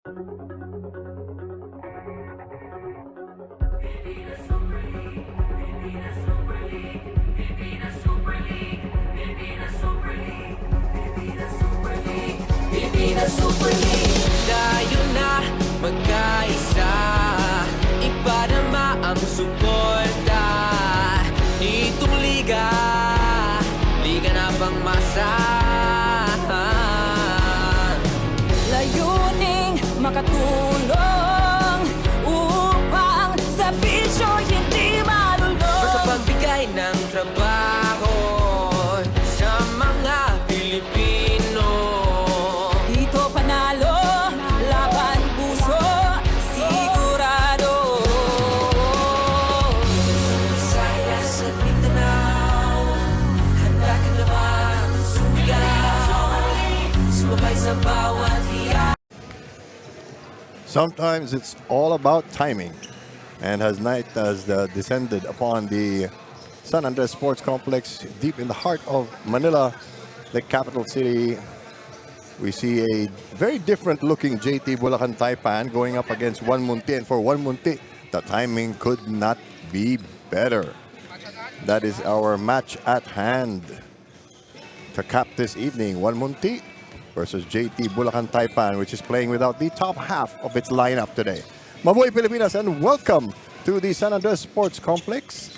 Tayo na magkaisa, ipadama ang suporta. Itong liga, liga na pangmasa. Layuning makatulong upang sa bisyo hindi malulong. Makapagbigay ng trabaho sa mga Pilipino. Dito panalo, laban puso, sigurado. Saya sa Mindanao, handa ka na bang sumigaw? Sumabay sa bawat hiya. Sometimes it's all about timing. And as night has descended upon the San Andres Sports Complex deep in the heart of Manila, the capital city, we see a very different looking JT Bulacan Taipan going up against 1Munti. And for 1Munti, the timing could not be better. That is our match at hand to cap this evening. 1Munti versus JT Bulacan Taipan, which is playing without the top half of its lineup today. Mabuhay Pilipinas and welcome to the San Andres Sports Complex,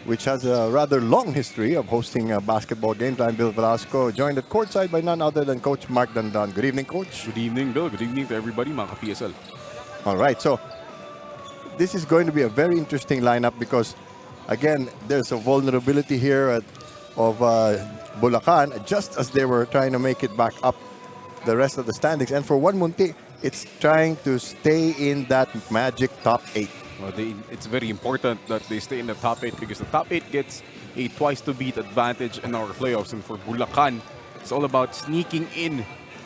which has a rather long history of hosting basketball games. I'm Bill Velasco, joined at courtside by none other than Coach Mark Dandan. Good evening, Coach. Good evening, Bill. Good evening to everybody, mga PSL. All right, so this is going to be a very interesting lineup because, again, there's a vulnerability here of Bulacan, just as they were trying to make it back up the rest of the standings. And for 1Munti, it's trying to stay in that magic top 8. Well, it's very important that they stay in the top 8 because the top 8 gets a twice-to-beat advantage in our playoffs. And for Bulacan, it's all about sneaking in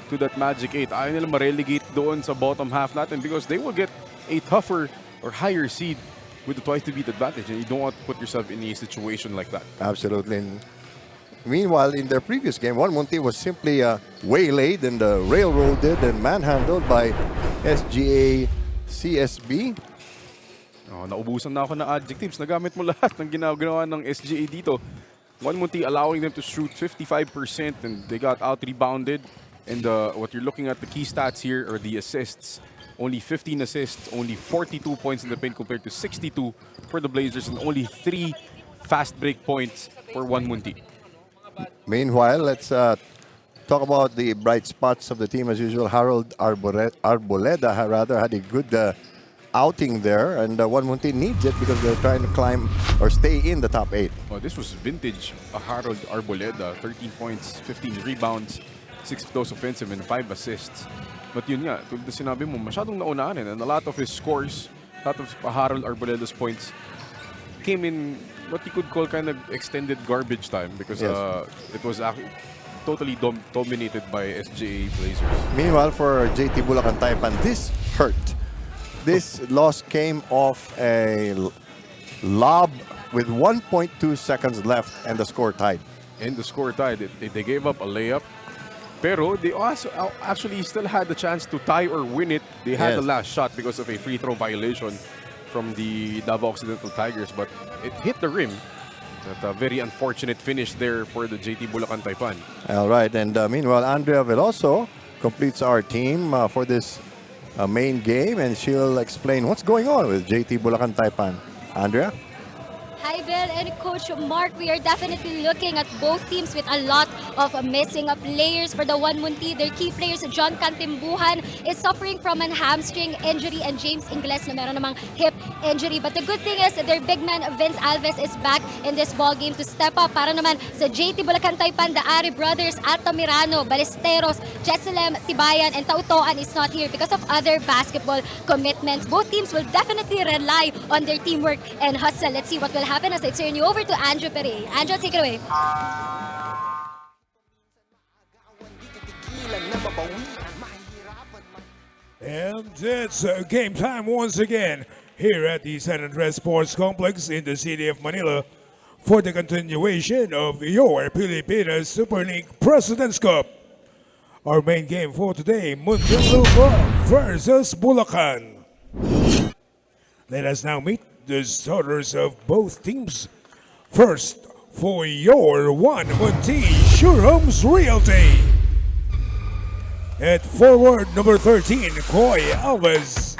to that magic 8. Ayaw nila ma-relegate doon sa bottom half natin because they will get a tougher or higher seed with the twice-to-beat advantage. And you don't want to put yourself in a situation like that. Absolutely. Meanwhile, in their previous game, 1Munti was simply waylaid and railroaded and manhandled by SGA CSB. Oh, naubusan na ako ng adjectives. Nagamit mo lahat ng ginagawa ng SGA dito. 1Munti allowing them to shoot 55% and they got out-rebounded. And what you're looking at, the key stats here are the assists. Only 15 assists, only 42 points in the paint compared to 62 for the Blazers and only 3 fast break points for 1Munti. Meanwhile, let's talk about the bright spots of the team as usual. Harold Arboleda had a good outing there, and 1Munti needs it because they're trying to climb or stay in the top 8. Oh, this was vintage Harold Arboleda. 13 points, 15 rebounds, 6 of those offensive and 5 assists. But yun nga, tulad na sinabi mo, masyadong naunahan and a lot of his scores, a lot of Harold Arboleda's points came in what you could call kind of extended garbage time because Yes. it was totally dominated by SGA Blazers. Meanwhile, for JT Bulacan Taipan, this hurt. This loss came off a lob with 1.2 seconds left and the score tied. And the score tied. They gave up a layup. Pero they also actually still had the chance to tie or win it. They had Yes. the last shot because of a free throw violation from the Davao Occidental Tigers, but it hit the rim. A very unfortunate finish there for the JT Bulacan Taipan. All right, and meanwhile, Andrea Veloso completes our team for this main game, and she'll explain what's going on with JT Bulacan Taipan. Andrea? Hi, Bill and Coach Mark. We are definitely looking at both teams with a lot of missing players. For the 1Munti, their key players, John Cantimbuhan, is suffering from an hamstring injury, and James Ingles na meron namang hip injury. But the good thing is their big man, Vince Alves, is back in this ball game to step up. Para naman sa JT Bulacan Taipan, the Ari brothers, Altamirano, Ballesteros, Jesalem Tibayan, and Tautoan is not here because of other basketball commitments. Both teams will definitely rely on their teamwork and hustle. Let's see what will happen as I turn you over to Andrew Perey. Andrew, take it away. And it's game time once again here at the San Andres Sports Complex in the city of Manila for the continuation of your Pilipinas Super League President's Cup. Our main game for today, Muntinlupa versus Bulacan. Let us now meet the starters of both teams. First, for your 1Munti Shurums Realty. At forward number 13, Coy Alves.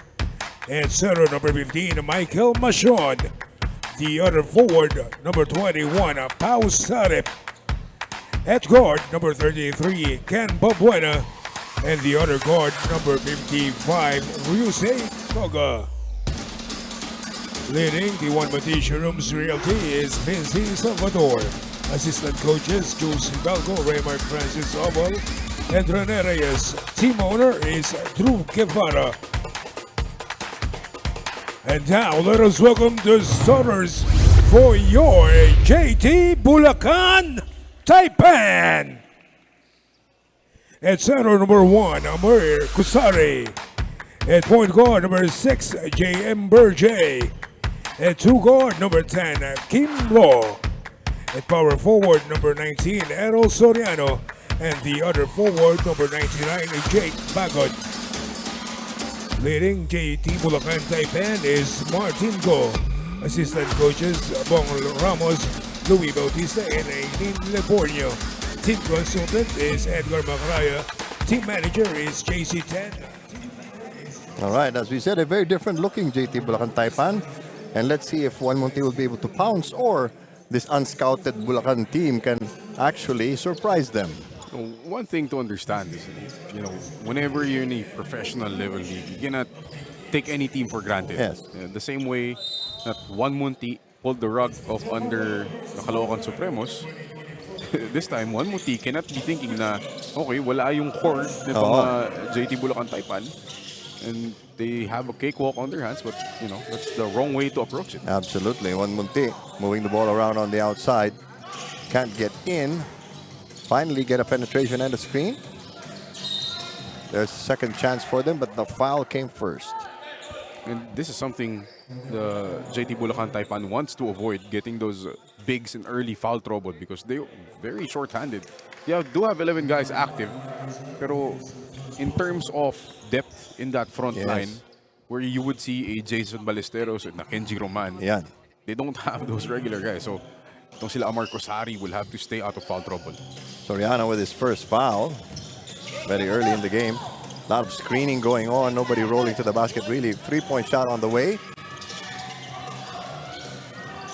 At center number 15, Michael Machon. The other forward, number 21, Pau Sarep. At guard, number 33, Ken Babuena. And the other guard, number 55, Ryusei Koga. Leading the 1Munti Shurums Realty is Vinci Salvador. Assistant coaches, Jules Hidalgo, Raymar Francis Oval, and Rene Reyes. Team owner is Drew Guevara. And now let us welcome the starters for your JT Bulacan Taipan. At center number 1, Amir Kusari. At point guard number 6, J.M. Berjay. At 2 guard number 10, Kim Lo. At power forward number 19, Errol Soriano. And the other forward number 99, Jake Bagot. Leading JT Bulacan Taipan is Martin Go. Assistant coaches, Bong Ramos, Louis Bautista, and Aileen Lepornio. Team consultant is Edgar Macraya. Team manager is JC Ten. All right, as we said, a very different looking JT Bulacan Taipan. And let's see if 1Munti will be able to pounce or this unscouted Bulacan team can actually surprise them. So one thing to understand is, whenever you're in a professional level league, you cannot take any team for granted. Yes. The same way that 1Munti pulled the rug off under the Caloocan Supremos, this time 1Munti cannot be thinking na, okay, wala yung core nitong JT Bulacan Taipan. And they have a cakewalk on their hands, but that's the wrong way to approach it. Absolutely. 1Munti moving the ball around on the outside. Can't get in. Finally get a penetration and a screen. There's a second chance for them, but the foul came first. And this is something the JT Bulacan Taipan wants to avoid, getting those bigs in early foul trouble because they're very short-handed. They do have 11 guys active, pero in terms of depth in that front line, where you would see a Jason Ballesteros and a Kenji Roman, they don't have those regular guys. So itong sila Amar Kosari will have to stay out of foul trouble. Soriano with his first foul very early in the game. A lot of screening going on. Nobody rolling to the basket really. 3-point shot on the way.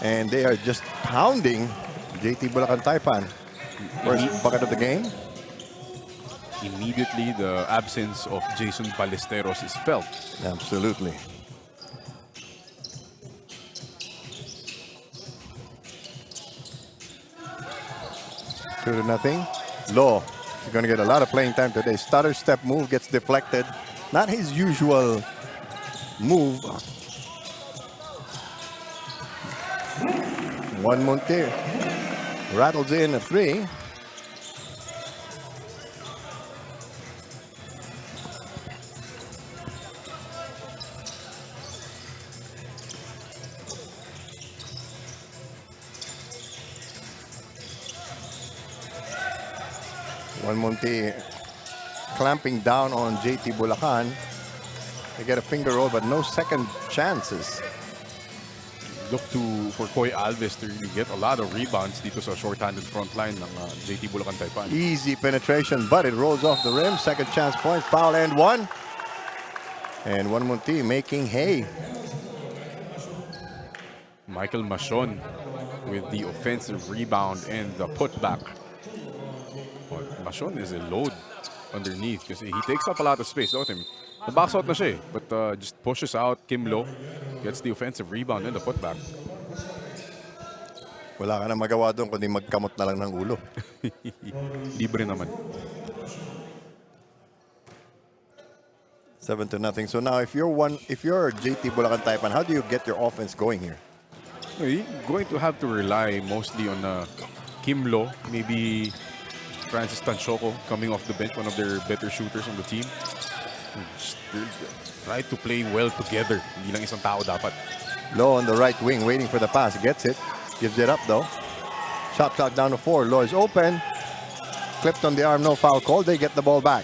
And they are just pounding JT Bulacan Taipan. First bucket of the game. Immediately, the absence of Jason Ballesteros is felt. Absolutely. Two to nothing. Lo is going to get a lot of playing time today. Stutter step move gets deflected. Not his usual move. 1Munti rattles in a 3. Monte clamping down on JT Bulacan. They get a finger roll, but no second chances. Look for Coy Alves to really get a lot of rebounds dito sa short-handed front line ng JT Bulacan Taipan. Easy penetration, but it rolls off the rim. Second chance point, foul and 1. And 1Munti making hay. Michael Machon with the offensive rebound and the putback. Machon is a load underneath because he takes up a lot of space. Look at him. The box out na siya, but just pushes out Kim Lo, gets the offensive rebound and the putback. Wala ka na magawa doon kundi magkamot na lang ng ulo. Libre naman. 7-0. So now if you're JT Bulacan Taipan, how do you get your offense going here? You're going to have to rely mostly on Kim Lo, maybe Francis Tanchoco coming off the bench, one of their better shooters on the team. Just try to play well together. Hindi lang isang tao dapat. Lo on the right wing, waiting for the pass. Gets it. Gives it up, though. Shot clock down to 4. Lo is open. Clipped on the arm, no foul call. They get the ball back.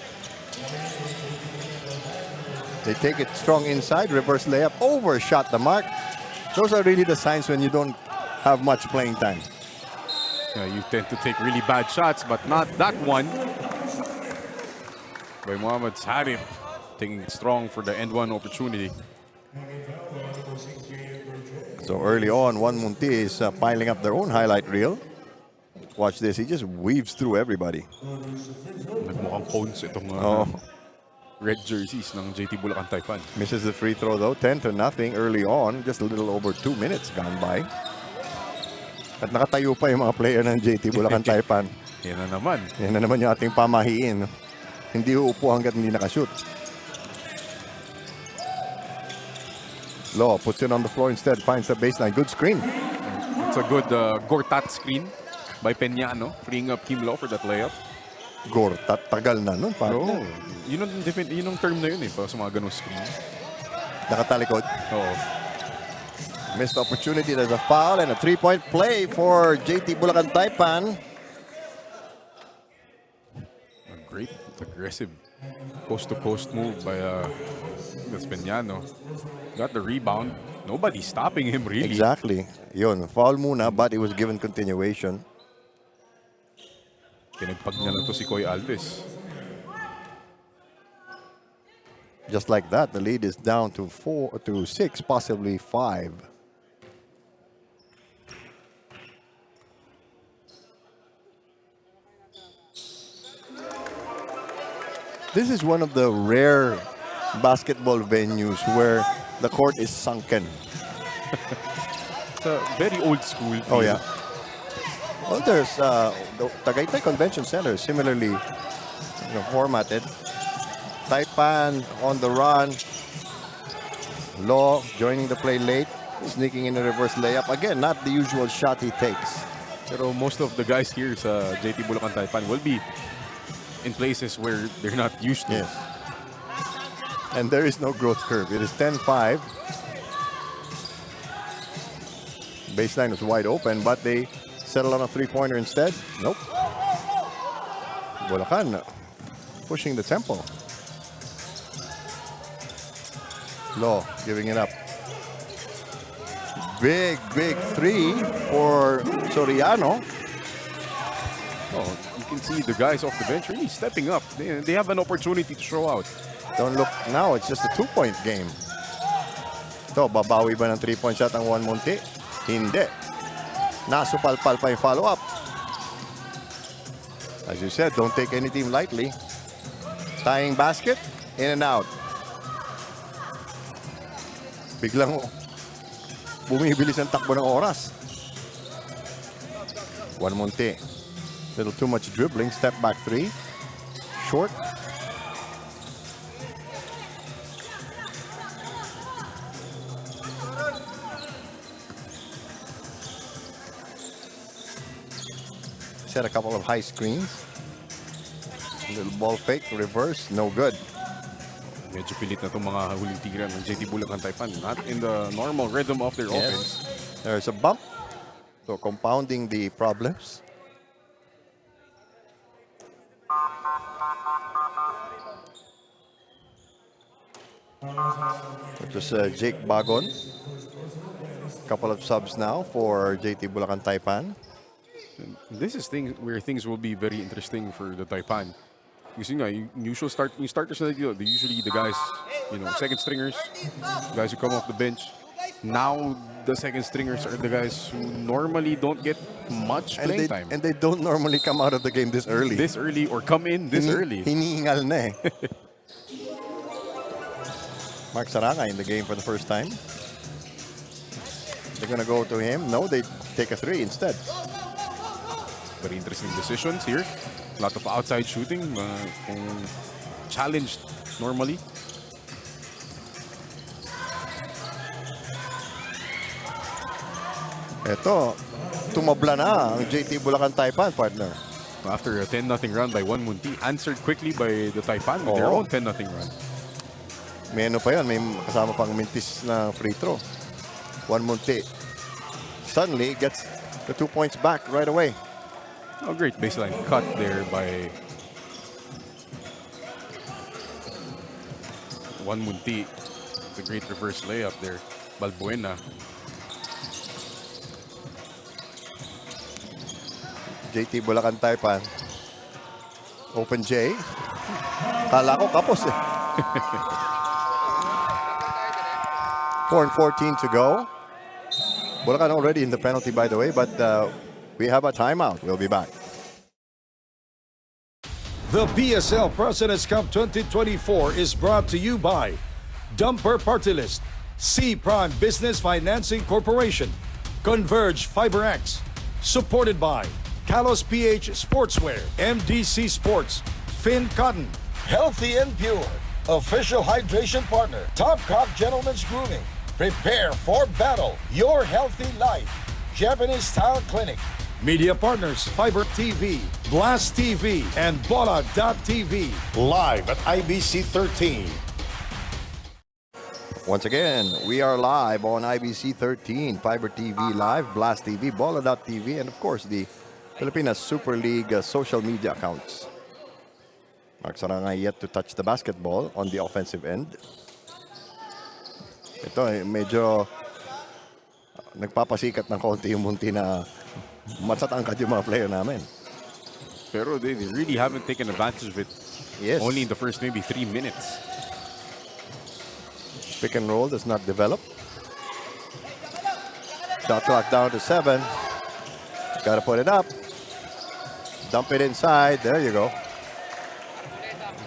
They take it strong inside, reverse layup, overshot the mark. Those are really the signs when you don't have much playing time. Yeah, you tend to take really bad shots, but not that one. By Muhammad Sarif, taking it strong for the end one opportunity. So early on, 1Munti is piling up their own highlight reel. Watch this, he just weaves through everybody. Nagmukhang cones itong red jerseys ng JT Bulacan Taipan. Misses the free throw though, 10-0 early on. Just a little over 2 minutes gone by. At nakatayo pa yung mga player ng JT Bulacan Taipan. Yan na naman. Yan na naman yung ating pamahiin. Hindi uupo hanggat hindi nakashoot. Law puts it on the floor instead, finds the baseline. Good screen. It's a good Gortat screen by Peñano, freeing up Kim Law for that layup. Gortat, tagal na nun. Oh, yun ang term na yun eh, para sa mga ganong screen. Nakatalikod. Oo. Missed opportunity. There's a foul and a three-point play for JT Bulacan Taipan. A great, aggressive post-to-post move by Peñano. Got the rebound. Nobody's stopping him really. Exactly. Yun, foul muna, but it was given continuation. Pinagpag na lang to si Koy Alves. Just like that, the lead is down to 6, possibly 5. This is one of the rare basketball venues where the court is sunken. It's a very old school feel. Oh, yeah. Well, there's the Tagaytay Convention Center, similarly formatted. Taipan on the run. Law joining the play late, sneaking in a reverse layup. Again, not the usual shot he takes. Pero most of the guys here sa JT Bulacan Taipan will be in places where they're not used to. Yes. And there is no growth curve. It is 10-5. Baseline was wide open, but they settle on a three-pointer instead. Nope. Bulacan pushing the tempo. Law giving it up. Big three for Soriano. Oh, you can see the guys off the bench really stepping up. They have an opportunity to show out. Don't look now, it's just a 2-point game. Ito, babawi ba ng 3-point shot ang 1Munti? Hindi. Nasupalpal pa yung follow-up. As you said, don't take any team lightly. Tying basket, in and out. Biglang bumibilis ang takbo ng oras. 1Munti. Little too much dribbling, step back three. Short. Set a couple of high screens. Little ball fake, reverse, no good. Medyo pilit na itong mga huling tigiran ng JT Bulacan Taipan. Not in the normal rhythm of their offense. There's a bump. So compounding the problems. It was Jake Bagon. Couple of subs now for JT Bulacan Taipan. This is where things will be very interesting for the Taipan. Kasi nga, yung starters na dito, usually the guys, second stringers, guys who come off the bench. Now, the second stringers are the guys who normally don't get much playing time. And they don't normally come out of the game this early. This early or come in this early. Hinihingal na eh. Mark Saranga in the game for the first time. They're gonna go to him. No, they take a three instead. Very interesting decisions here. A lot of outside shooting. Challenged normally. Ito, tumabla na ang JT Bulacan Taipan, partner. After a 10-0 run by 1Munti, answered quickly by the Taipan with their own 10-0 run. May ano pa yun, may kasama pang mintis na free throw. 1Munti suddenly gets the 2 points back right away. A great baseline cut there by 1Munti. The great reverse layup there. Balbuena. JT Bulacan Taipan. Open J. Kala ko kapos eh. 4:14 to go. Bulacan already in the penalty, by the way, but we have a timeout. We'll be back. The PSL President's Cup 2024 is brought to you by Dumper Party List, C Prime Business Financing Corporation, Converge FiberX, supported by Kalos PH Sportswear, MDC Sports, Finn Cotton, Healthy and Pure, official hydration partner, Topcock Gentlemen's Grooming, prepare for battle, your healthy life, Japanese Style Clinic, media partners, Fiber TV, Blast TV, and Bola.tv, live at IBC 13. Once again, we are live on IBC 13, Fiber TV Live, Blast TV, Bola.tv, and of course the Pilipinas Super League social media accounts. Mark Sarangay yet to touch the basketball on the offensive end. Ito medyo nagpapasikat ng konti yung Munti na matatangkad yung mga player namin. Pero they really haven't taken advantage of it. Yes. Only in the first maybe 3 minutes. Pick and roll does not develop. Shot clock down to 7. Gotta put it up. Dump it inside. There you go.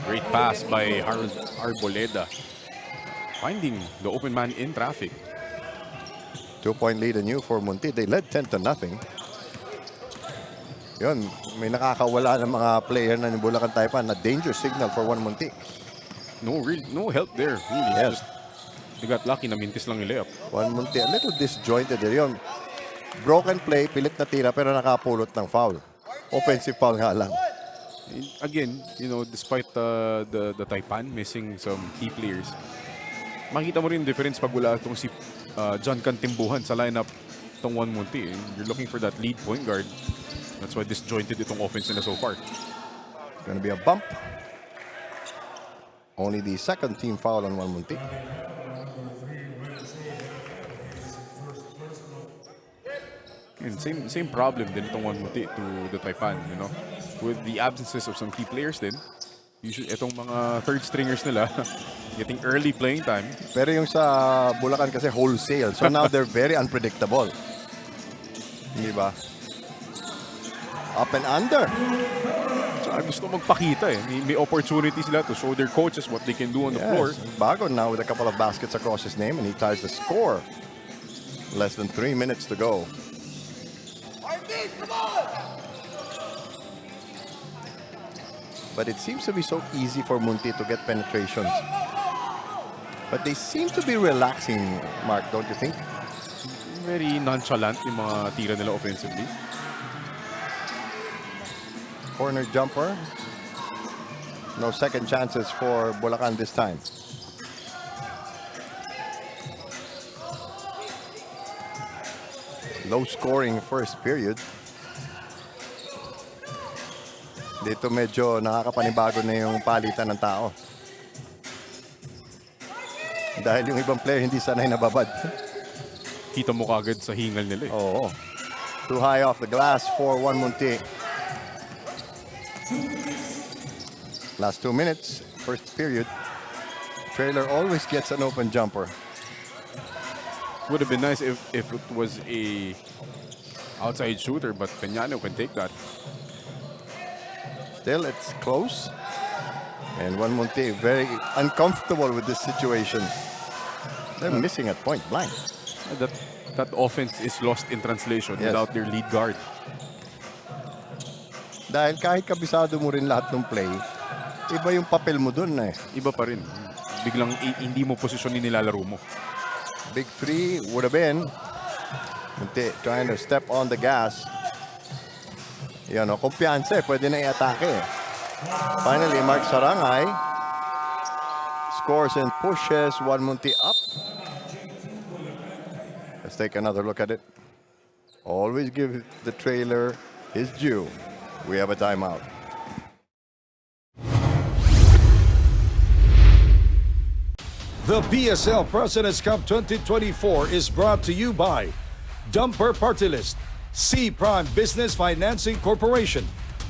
Great pass by Arboleda. Finding the open man in traffic. 2-point lead and you for Munti. They led 10-0. Yun, may nakakawala ng mga player na ng Bulacan Taipan na danger signal for 1Munti. No help there. Really. Yes. They got lucky na mintis lang yung layup. 1Munti, a little disjointed there. Yun, broken play, pilit na tira pero nakapulot ng foul. Offensive foul nga lang. Again, despite the Taipan missing some key players, makita mo rin difference pag wala itong si John Cantimbuhan sa lineup itong 1Munti. You're looking for that lead point guard. That's why disjointed itong offense nila so far. It's gonna be a bump. Only the second team foul on 1Munti. And same problem din itong 1Munti to the Taipan, with the absences of some key players din. Usually itong mga third stringers nila getting early playing time. Pero yung sa Bulacan kasi wholesale. So now they're very unpredictable. Hindi ba? Up and under. So, gusto magpakita eh. May opportunity sila to show their coaches what they can do on the floor. Bago now with a couple of baskets across his name and he ties the score. Less than 3 minutes to go. But it seems to be so easy for Munti to get penetrations. But they seem to be relaxing, Mark, don't you think? Very nonchalant yung mga tira nila offensively. Corner jumper. No second chances for Bulacan this time. Low scoring first period. Dito medyo nakakapanibago na yung palitan ng tao. Dahil yung ibang player hindi sanay nababad. Kita mo kagad sa hingal nila eh. Oo. Too high off the glass for 1Munti. Last 2 minutes, first period. Trailer always gets an open jumper. Would have been nice if it was a outside shooter, but Peñano can take that. Still, it's close. And 1Munti very uncomfortable with this situation. They're missing at point blank. That offense is lost in translation without their lead guard. Dahil kahit kabisado mo rin lahat ng play, iba yung papel mo dun eh. Iba pa rin. Biglang hindi mo posisyon ni nilalaro mo. Big three would have been Munti trying to step on the gas. Yan o, kumpiyansa eh. Pwede na i-atake eh. Finally, Mark Sarangay scores and pushes 1Munti up. Let's take another look at it. Always give the trailer his due. We have a timeout. The PSL President's Cup 2024 is brought to you by Dumper Party List, C Prime Business Financing Corporation,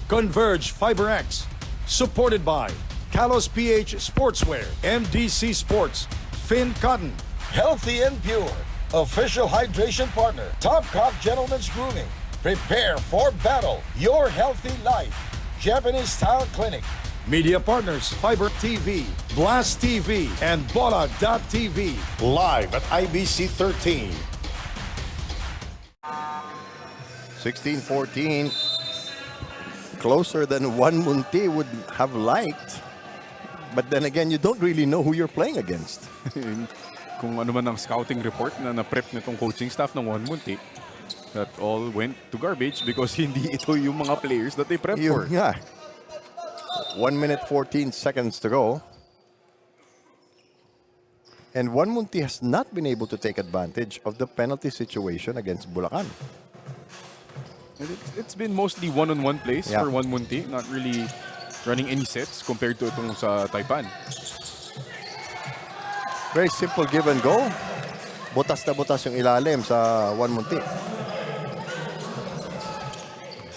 Converge FiberX, supported by Kalos PH Sportswear, MDC Sports, Finn Cotton, Healthy and Pure, official hydration partner, Top Cop Gentlemen's Grooming, prepare for battle, your healthy life, Japanese Style Clinic, media partners, Fiber TV, Blast TV, and Bola.tv, live at IBC 13. 16-14. Closer than 1Munti would have liked. But then again, you don't really know who you're playing against. Kung ano man ang scouting report na na-prep nitong coaching staff ng 1Munti, that all went to garbage because hindi ito yung mga players that they prep for. Yeah. 1 minute 14 seconds to go. And 1Munti has not been able to take advantage of the penalty situation against Bulacan. It's been mostly one-on-one plays Yeah. for 1Munti, not really running any sets compared to itong sa Taipan. Very simple give and go. Butas na butas yung ilalim sa 1Munti.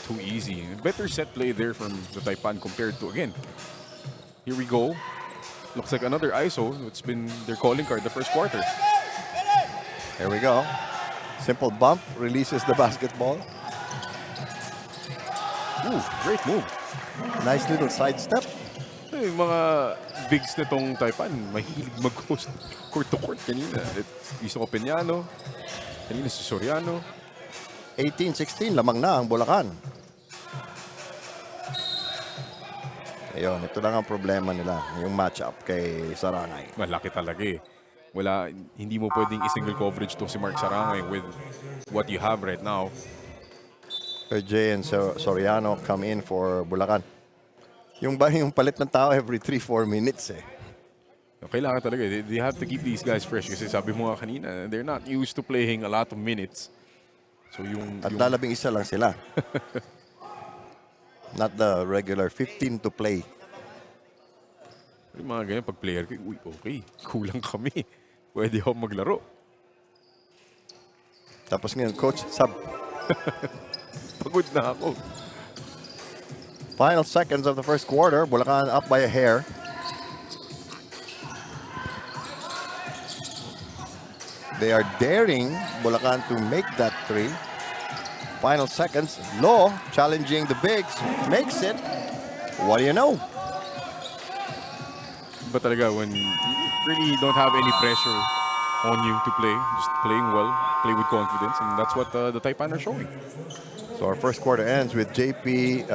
Too easy. Better set play there from the Taipan compared to, again, here we go. Looks like another ISO. It's been their calling card the first quarter. There we go. Simple bump, releases the basketball. Ooh, great move. Nice little sidestep. Yung mga bigs nitong Taipan, mahilig mag-host court to court kanina. Iso Peñano, kanina si Soriano. 18-16, lamang na ang Bulacan. Ayun, ito lang ang problema nila, yung matchup kay Sarangay. Malaki talaga eh. Hindi mo pwedeng i-single coverage to si Mark Sarangay with what you have right now. Jay and Soriano come in for Bulacan. Yung palit ng tao every 3-4 minutes eh. Kailangan talaga. They have to keep these guys fresh kasi sabi mo nga kanina, they're not used to playing a lot of minutes. So At lalabing isa lang sila. Not the regular 15 to play. Yung mga ganyan, pag player, uy, okay, kulang kami. Pwede ako maglaro. Tapos ngayon, coach, sub. Pagod na ako. Final seconds of the first quarter. Bulacan up by a hair. They are daring Bulacan to make that three. Final seconds. Law challenging the bigs. Makes it. What do you know? But talaga, when you really don't have any pressure on you to play, just playing well, play with confidence, and that's what the Taipan are showing. So our first quarter ends with JT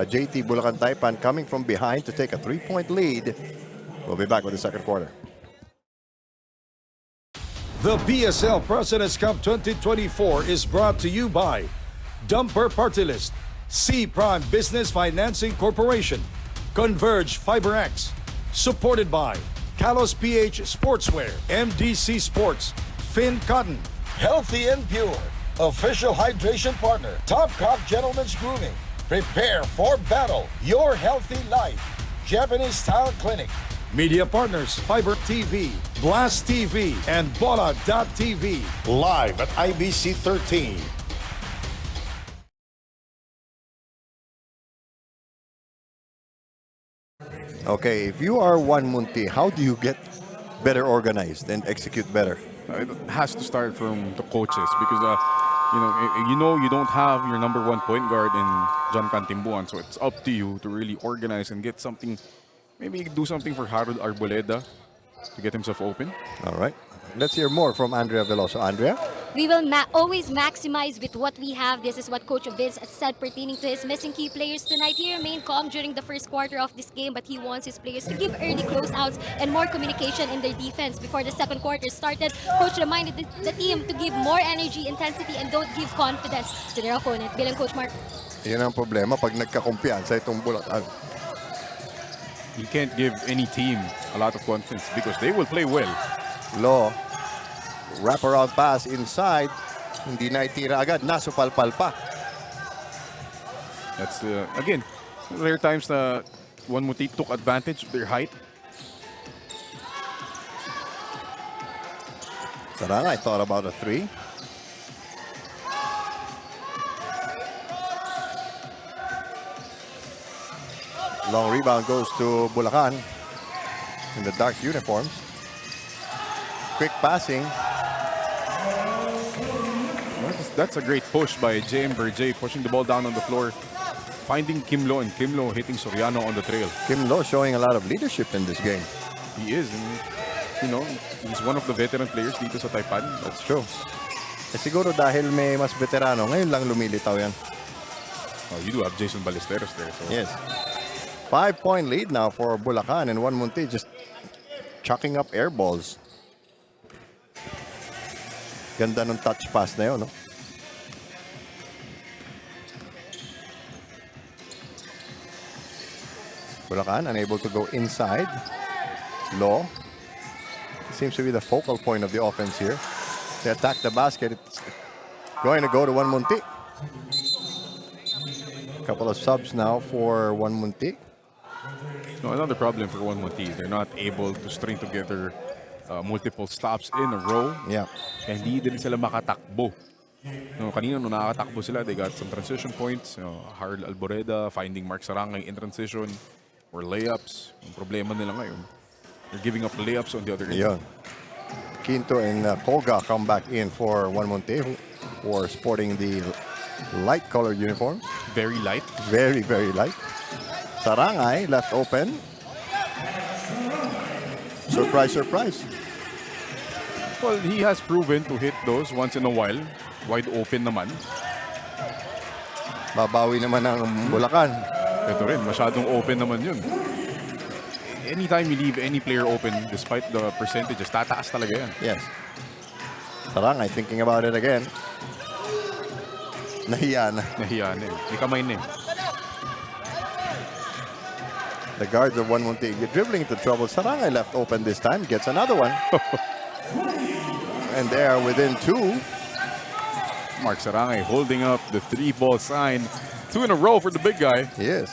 Bulacan Taipan coming from behind to take a 3-point lead. We'll be back with the second quarter. The PSL President's Cup 2024 is brought to you by Dumper Party List, C Prime Business Financing Corporation, Converge FiberX, supported by Kalos PH Sportswear, MDC Sports, Finn Cotton, Healthy and Pure, official hydration partner, Top Cop Gentlemen's Grooming, prepare for battle, your healthy life, Japanese Style Clinic, media partners, Fiber TV, Blast TV, and Bola.tv, live at IBC 13. Okay, if you are 1Munti, how do you get better organized and execute better? It has to start from the coaches because you don't have your number one point guard in John Cantimbuan, so it's up to you to really organize and get something. Maybe do something for Harold Arboleda to get himself open. All right. Let's hear more from Andrea Veloso. Andrea? We will always maximize with what we have. This is what Coach Vince said pertaining to his missing key players tonight. He remained calm during the first quarter of this game, but he wants his players to give early closeouts and more communication in their defense. Before the second quarter started, Coach reminded the team to give more energy, intensity, and don't give confidence to their opponent. Bilang Coach Mark. Yan ang problema pag nagkakumpiyansa itong Bulacan. You can't give any team a lot of confidence because they will play well. Law, wraparound pass inside, hindi na itira agad, nasupalpal pa. That's, again, there are times na 1Munti took advantage of their height. Sarangay thought about a 3. Long rebound goes to Bulacan in the dark uniforms. Quick passing. That's a great push by JM Berjay, pushing the ball down on the floor, finding Kimlo, and Kimlo hitting Soriano on the trail. Kim Lo showing a lot of leadership in this game. He is, and you know, he's one of the veteran players dito sa Taipan. That's true. Eh, siguro dahil may mas veterano, ngayon lang lumilitaw yan. Oh, you do have Jason Ballesteros there. So. Yes. 5-point lead now for Bulacan, and 1Munti just chucking up air balls. Ganda ng touch pass na yun, no? Bulacan unable to go inside. Law seems to be the focal point of the offense here. They attack the basket. It's going to go to 1Munti. Couple of subs now for 1Munti. No, another problem for 1Munti. They're not able to string together multiple stops in a row. Yeah. Kaya hindi din sila makatakbo. No, kanina nung nakakatakbo sila, they got some transition points. You know, Harold Alboreda finding Mark Sarangay in transition or layups. Ang problema nila ngayon, they're giving up layups on the other end. Yun. Quinto and Koga come back in for 1Munti, who are sporting the light colored uniform. Very light. Very, very light. Sarangay left open. Surprise, surprise. Well, he has proven to hit those once in a while. Wide open naman. Babawi naman ng Bulacan. Ito rin, masyadong open naman yun. Anytime you leave any player open, despite the percentages, tataas talaga yan. Yes. Sarangay thinking about it again. Nahiya na. Nahiya na eh. May kamay na eh. The guards of 1Munti dribbling into trouble. Sarangay left open this time. Gets another one. And they are within 2. Mark Sarangay holding up the 3-ball sign. 2 in a row for the big guy. Yes.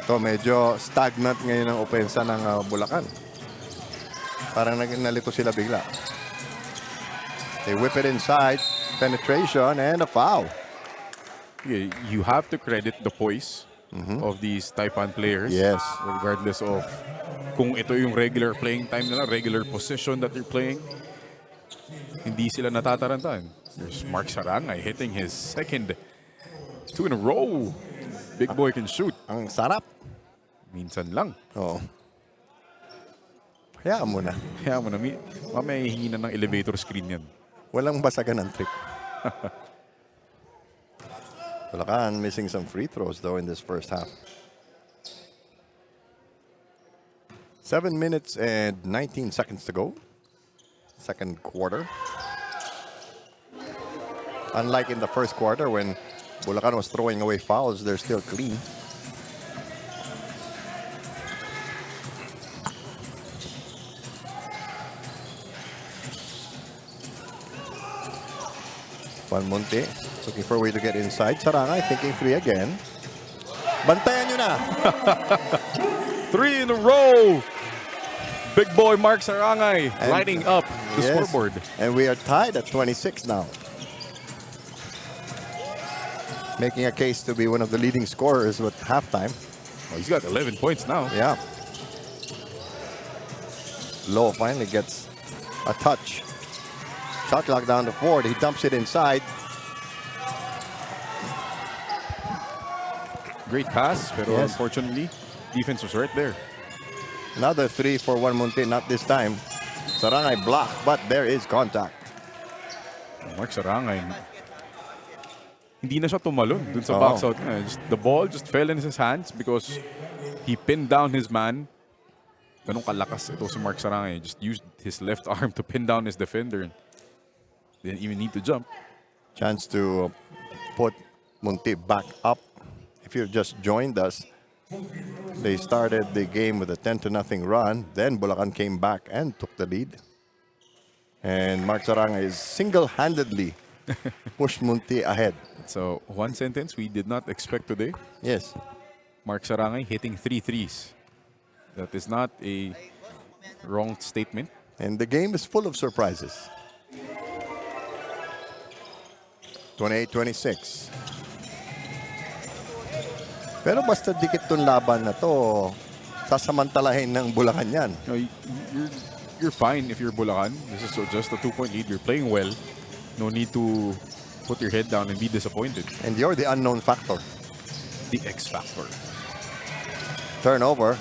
Ito medyo stagnant ngayon ang opensa ng Bulacan. Parang nalito sila bigla. They whip it inside. Penetration and a foul. Yeah, you have to credit the poise of these Taipan players. Yes. Regardless of kung ito yung regular playing time nila, regular position that they're playing, hindi sila natatarantan. There's Mark Sarangay hitting his second 2 in a row. Big boy can shoot. Ang sarap. Minsan lang. Oo. Hayaan mo na. Kaya mo na, mamaya hihingi na ng elevator screen yan. Walang basagan ng trip. Bulacan missing some free throws though in this first half. 7 minutes and 19 seconds to go. Second quarter. Unlike in the first quarter when Bulacan was throwing away fouls, they're still clean. Munti looking for a way to get inside. Sarangay thinking 3 again. Bantayan nyo na! 3 in a row! Big boy Mark Sarangay lighting up the Yes. scoreboard. And we are tied at 26 now. Making a case to be one of the leading scorers with halftime. Oh, he's got 11 points now. Yeah. Low finally gets a touch. Shot clock down to 4. He dumps it inside. Great pass, pero Yes. unfortunately, defense was right there. Another 3 for 1Munti, not this time. Sarangay blocked, but there is contact. Mark Sarangay, hindi na siya tumalon dun sa Oo. box out niya. The ball just fell in his hands because he pinned down his man. Ganun kalakas ito si Mark Sarangay. Just used his left arm to pin down his defender. Didn't even need to jump. Chance to put Munti back up. If you've just joined us, they started the game with a 10-0 run. Then Bulacan came back and took the lead. And Mark Sarangay is single-handedly pushed Munti ahead. So, one sentence we did not expect today. Yes. Mark Sarangay hitting 3 threes. That is not a wrong statement. And the game is full of surprises. 28-26. Pero basta dikit tong laban na to, sasamantalahin ng Bulacan yan. No, you're fine if you're Bulacan. This is just a 2-point lead. You're playing well. No need to put your head down and be disappointed. And you're the unknown factor. The X factor. Turnover.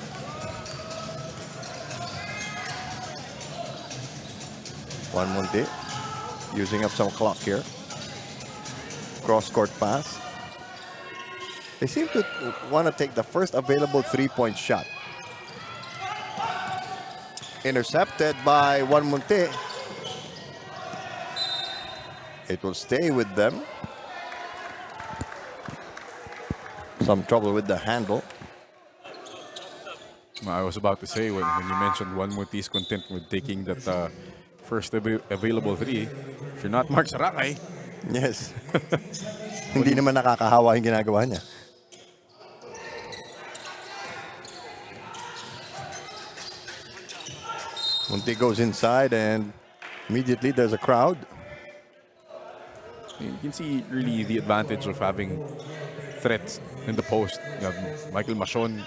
One Munti using up some clock here. Cross-court pass. They seem to want to take the first available three-point shot. Intercepted by 1Munti. It will stay with them. Some trouble with the handle. I was about to say, when you mentioned 1Munti is content with taking that first available three, if you're not Mark Sarangay, Yes. Hindi naman nakakahawa yung ginagawa niya. Munti goes inside and immediately there's a crowd. you can see really the advantage of having threats in the post. You have Michael Machon,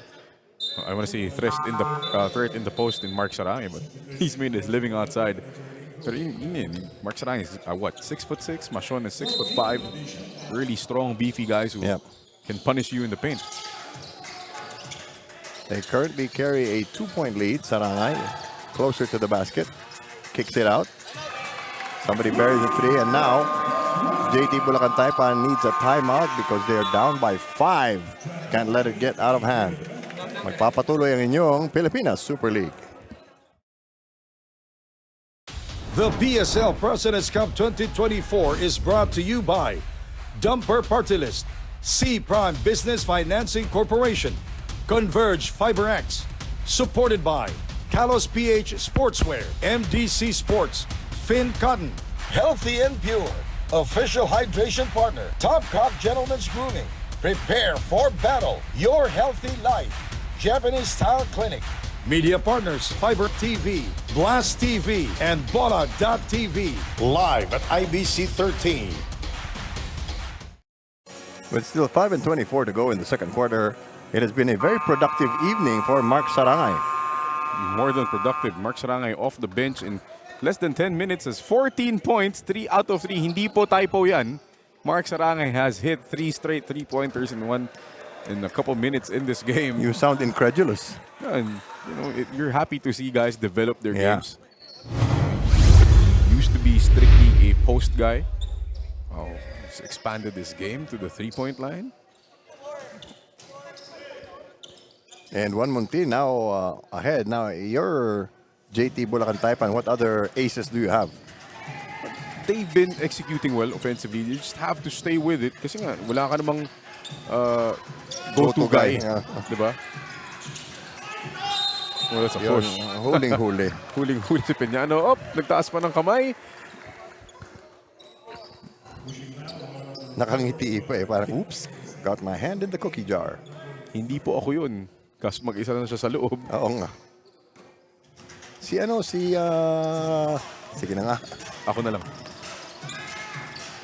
I want to say threat in the post in Mark Sarangay, but he's made his living outside. But Mark Sarangay is what, 6'6"? Machon is 6'5". Really strong, beefy guys who can punish you in the paint. They currently carry a 2-point lead. Sarangay closer to the basket. Kicks it out. Somebody buries a three, and now JT Bulacan Taipan needs a timeout because they are down by 5. Can't let it get out of hand. Magpapatuloy ang inyong Pilipinas Super League. The PSL President's Cup 2024 is brought to you by Dumper Party List, C Prime Business Financing Corporation, Converge FiberX, supported by Kalos PH Sportswear, MDC Sports, Finn Cotton, Healthy and Pure, official hydration partner, Topcock Gentlemen's Grooming, prepare for battle, your healthy life, Japanese Style Clinic, media partners, Fiber TV, Blast TV, and Bola.tv, live at IBC 13. With still 5:24 to go in the second quarter, it has been a very productive evening for Mark Sarangay. More than productive. Mark Sarangay off the bench in less than 10 minutes has 14 points, 3 out of 3. Hindi po typo yan. Mark Sarangay has hit 3 straight three-pointers in a couple minutes in this game. You sound incredulous. And you're happy to see guys develop their games. Used to be strictly a post guy. Oh, he's expanded his game to the three-point line. And 1Munti now ahead. Now, you're JT Bulacan Taipan. What other aces do you have? They've been executing well offensively. You just have to stay with it. Kasi nga, wala ka namang go-to guy. Diba? Well, that's a push. Huling-huli. Huling-huli si Peñano. Oh, nagtaas pa ng kamay. Nakangiti pa eh. Parang, oops, got my hand in the cookie jar. Hindi po ako yun. Kaso mag-isa na siya sa loob. Oo nga. Sige na nga. Ako na lang.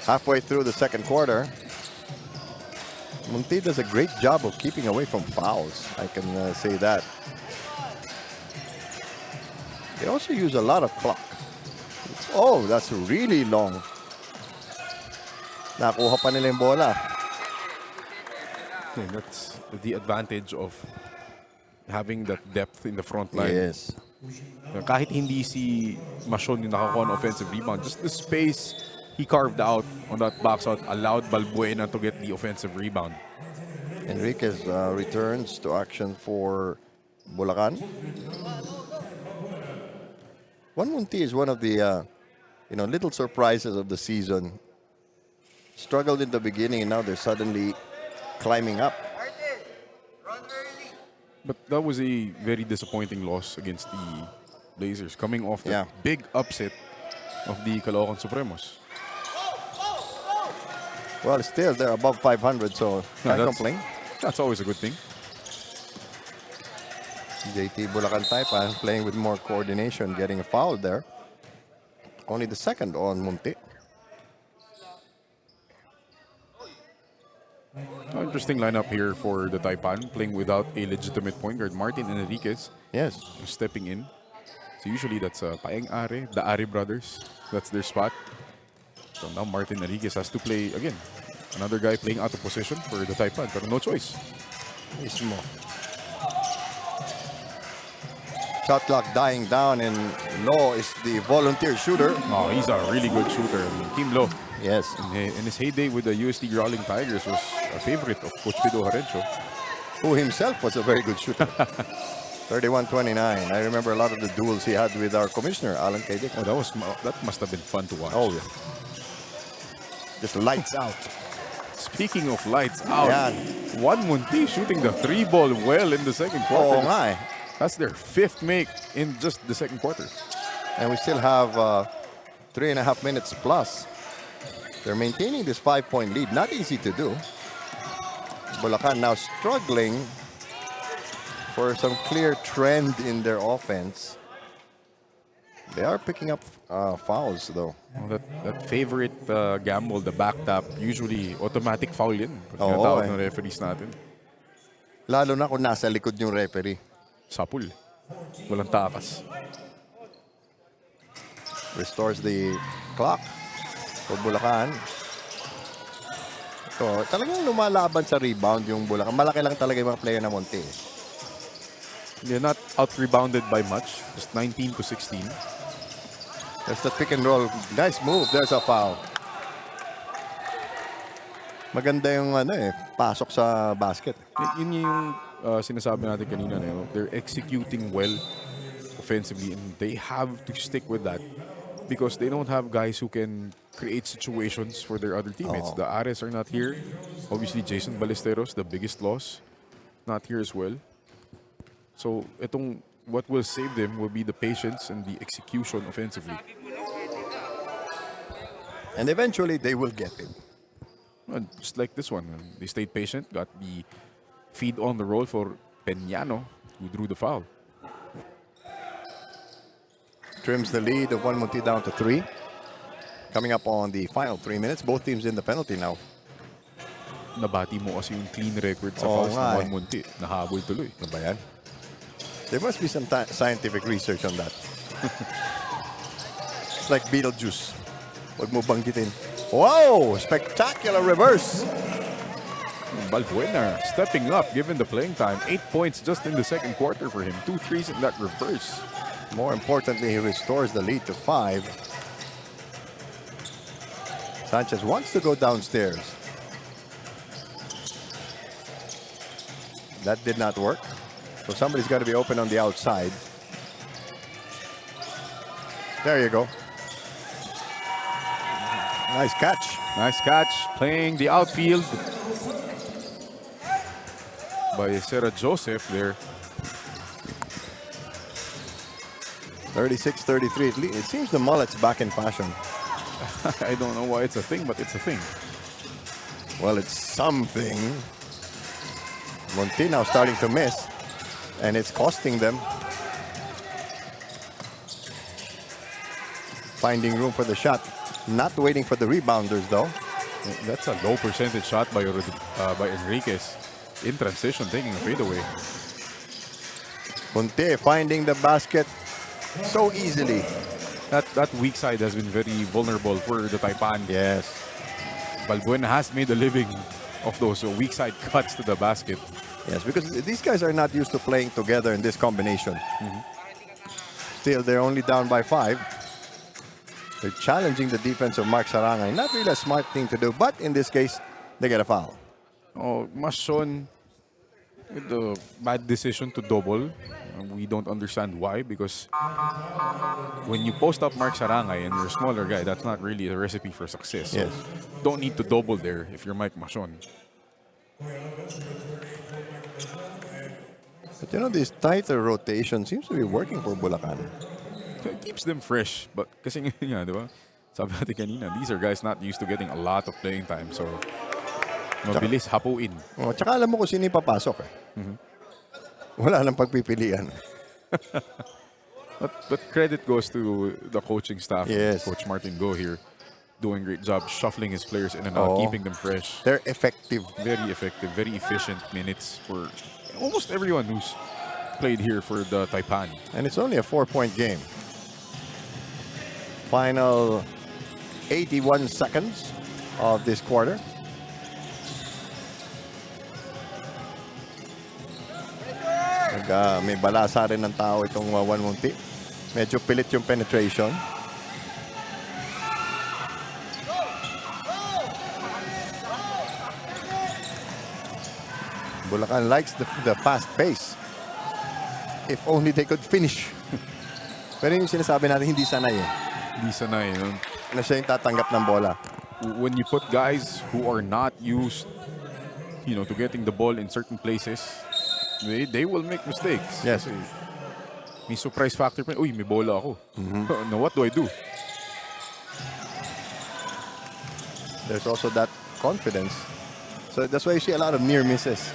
Halfway through the second quarter, Munti does a great job of keeping away from fouls. I can say that. They also use a lot of clock. Oh, that's really long. Nakuha pa nila yung bola. And that's the advantage of having that depth in the front line. Yes. Kahit hindi si Machon yung nakakuha ng offensive rebound, just the space he carved out on that box out allowed Balbuena to get the offensive rebound. Enriquez returns to action for Bulacan. 1Munti is one of the little surprises of the season. Struggled in the beginning and now they're suddenly climbing up. But that was a very disappointing loss against the Blazers, coming off the big upset of the Caloocan Supremos. Well, still, they're above 500, so can't complain. That's always a good thing. JT Bulacan Taipan playing with more coordination, getting a foul there. Only the second on Munti. Interesting lineup here for the Taipan, playing without a legitimate point guard. Martin Enriquez Yes. stepping in. So usually that's Paeng Are, the Are brothers. That's their spot. So now Martin Enriquez has to play again. Another guy playing out of position for the Taipan, but no choice. Mismo. Shot clock dying down, and Lo is the volunteer shooter. Oh, he's a really good shooter. I mean, Team Lo, Yes. in his heyday with the UST Growling Tigers, was a favorite of Coach Pido Harencio. Who himself was a very good shooter. 31-29. I remember a lot of the duels he had with our commissioner, Alan K. Dick. Oh, that must have been fun to watch. Oh, yeah. Just lights out. Speaking of lights out, Yan. 1Munti shooting the 3-ball well in the second quarter. Oh, my. That's their 5th make in just the second quarter. And we still have 3.5 minutes plus. They're maintaining this 5-point lead. Not easy to do. Bulacan now struggling for some clear trend in their offense. They are picking up fouls, though. Oh, that favorite gamble, the back tap, usually automatic foul yan. Pag Oo, tinatawag eh. ng referees natin. Lalo na kung nasa likod yung referee. Sapul. Walang takas. Restores the clock for Bulacan. Ito, talagang lumalaban sa rebound yung Bulacan. Malaki lang talaga yung mga player na Monte. They're not out-rebounded by much. Just 19-16. There's the pick and roll. Nice move. There's a foul. Maganda yung pasok sa basket. Yun yung sinasabi natin kanina. They're executing well offensively, and they have to stick with that because they don't have guys who can create situations for their other teammates. Oo. The Ares are not here. Obviously, Jason Ballesteros, the biggest loss, not here as well. So, what will save them will be the patience and the execution offensively. And eventually, they will get it. And just like this one, they stayed patient, got the feed on the roll for Peñano, who drew the foul. Trims the lead of 1Munti down to 3. Coming up on the final 3 minutes. Both teams in the penalty now. Nabati mo kasi yung clean record sa Oo fouls nga ng 1Munti. Nahabol tuloy. Ano ba yan? There must be some scientific research on that. It's like Beetlejuice. Huwag mo banggitin. Wow! Spectacular reverse. Balbuena stepping up given the playing time. 8 points just in the second quarter for him. 2 threes in that reverse. More importantly, he restores the lead to 5. Sanchez wants to go downstairs. That did not work. So somebody's got to be open on the outside. There you go. Nice catch. Nice catch. Playing the outfield by Sarah Joseph there. 36-33. It seems the mullet's back in fashion. I don't know why it's a thing, but it's a thing. Well, it's something. Monti now starting to miss, and it's costing them. Finding room for the shot. Not waiting for the rebounders, though. That's a low percentage shot by Enriquez. In transition, taking a fadeaway. Monti finding the basket so easily. That weak side has been very vulnerable for the Taipan. Yes. Balbuena has made a living of those weak side cuts to the basket. Yes, because these guys are not used to playing together in this combination. Still, they're only down by 5. They're challenging the defense of Mark Sarangay. Not really a smart thing to do, but in this case, they get a foul. Oh, Mason with the bad decision to double. We don't understand why, because when you post up Mark Sarangay and you're a smaller guy, that's not really a recipe for success. So Yes. don't need to double there if you're Mike Mason. But you know, this tighter rotation seems to be working for Bulacan. It keeps them fresh. But kasi nga, di ba? Sabi natin kanina, these are guys not used to getting a lot of playing time. So, mabilis hapuin. Oh, tsaka alam mo kung sino yung papasok. Wala nang pagpipilian. But credit goes to the coaching staff. Yes. Coach Martin Go here, doing a great job shuffling his players in and out, Oo. keeping them fresh. They're effective. Very effective, very efficient minutes for almost everyone who's played here for the Taipan. And it's only a 4-point game. Final 81 seconds of this quarter. May balasa rin ng tao itong 1Munti. Medyo pilit yung penetration. Bulacan likes the fast pace. If only they could finish. Pero yung sinasabi natin, hindi sanay eh. Hindi sanay. Na siya yung tatanggap ng bola. When you put guys who are not used, to getting the ball in certain places, they will make mistakes. Yes. Kasi may surprise factor pa. Uy, may bola ako. Now what do I do? There's also that confidence. So that's why you see a lot of near misses.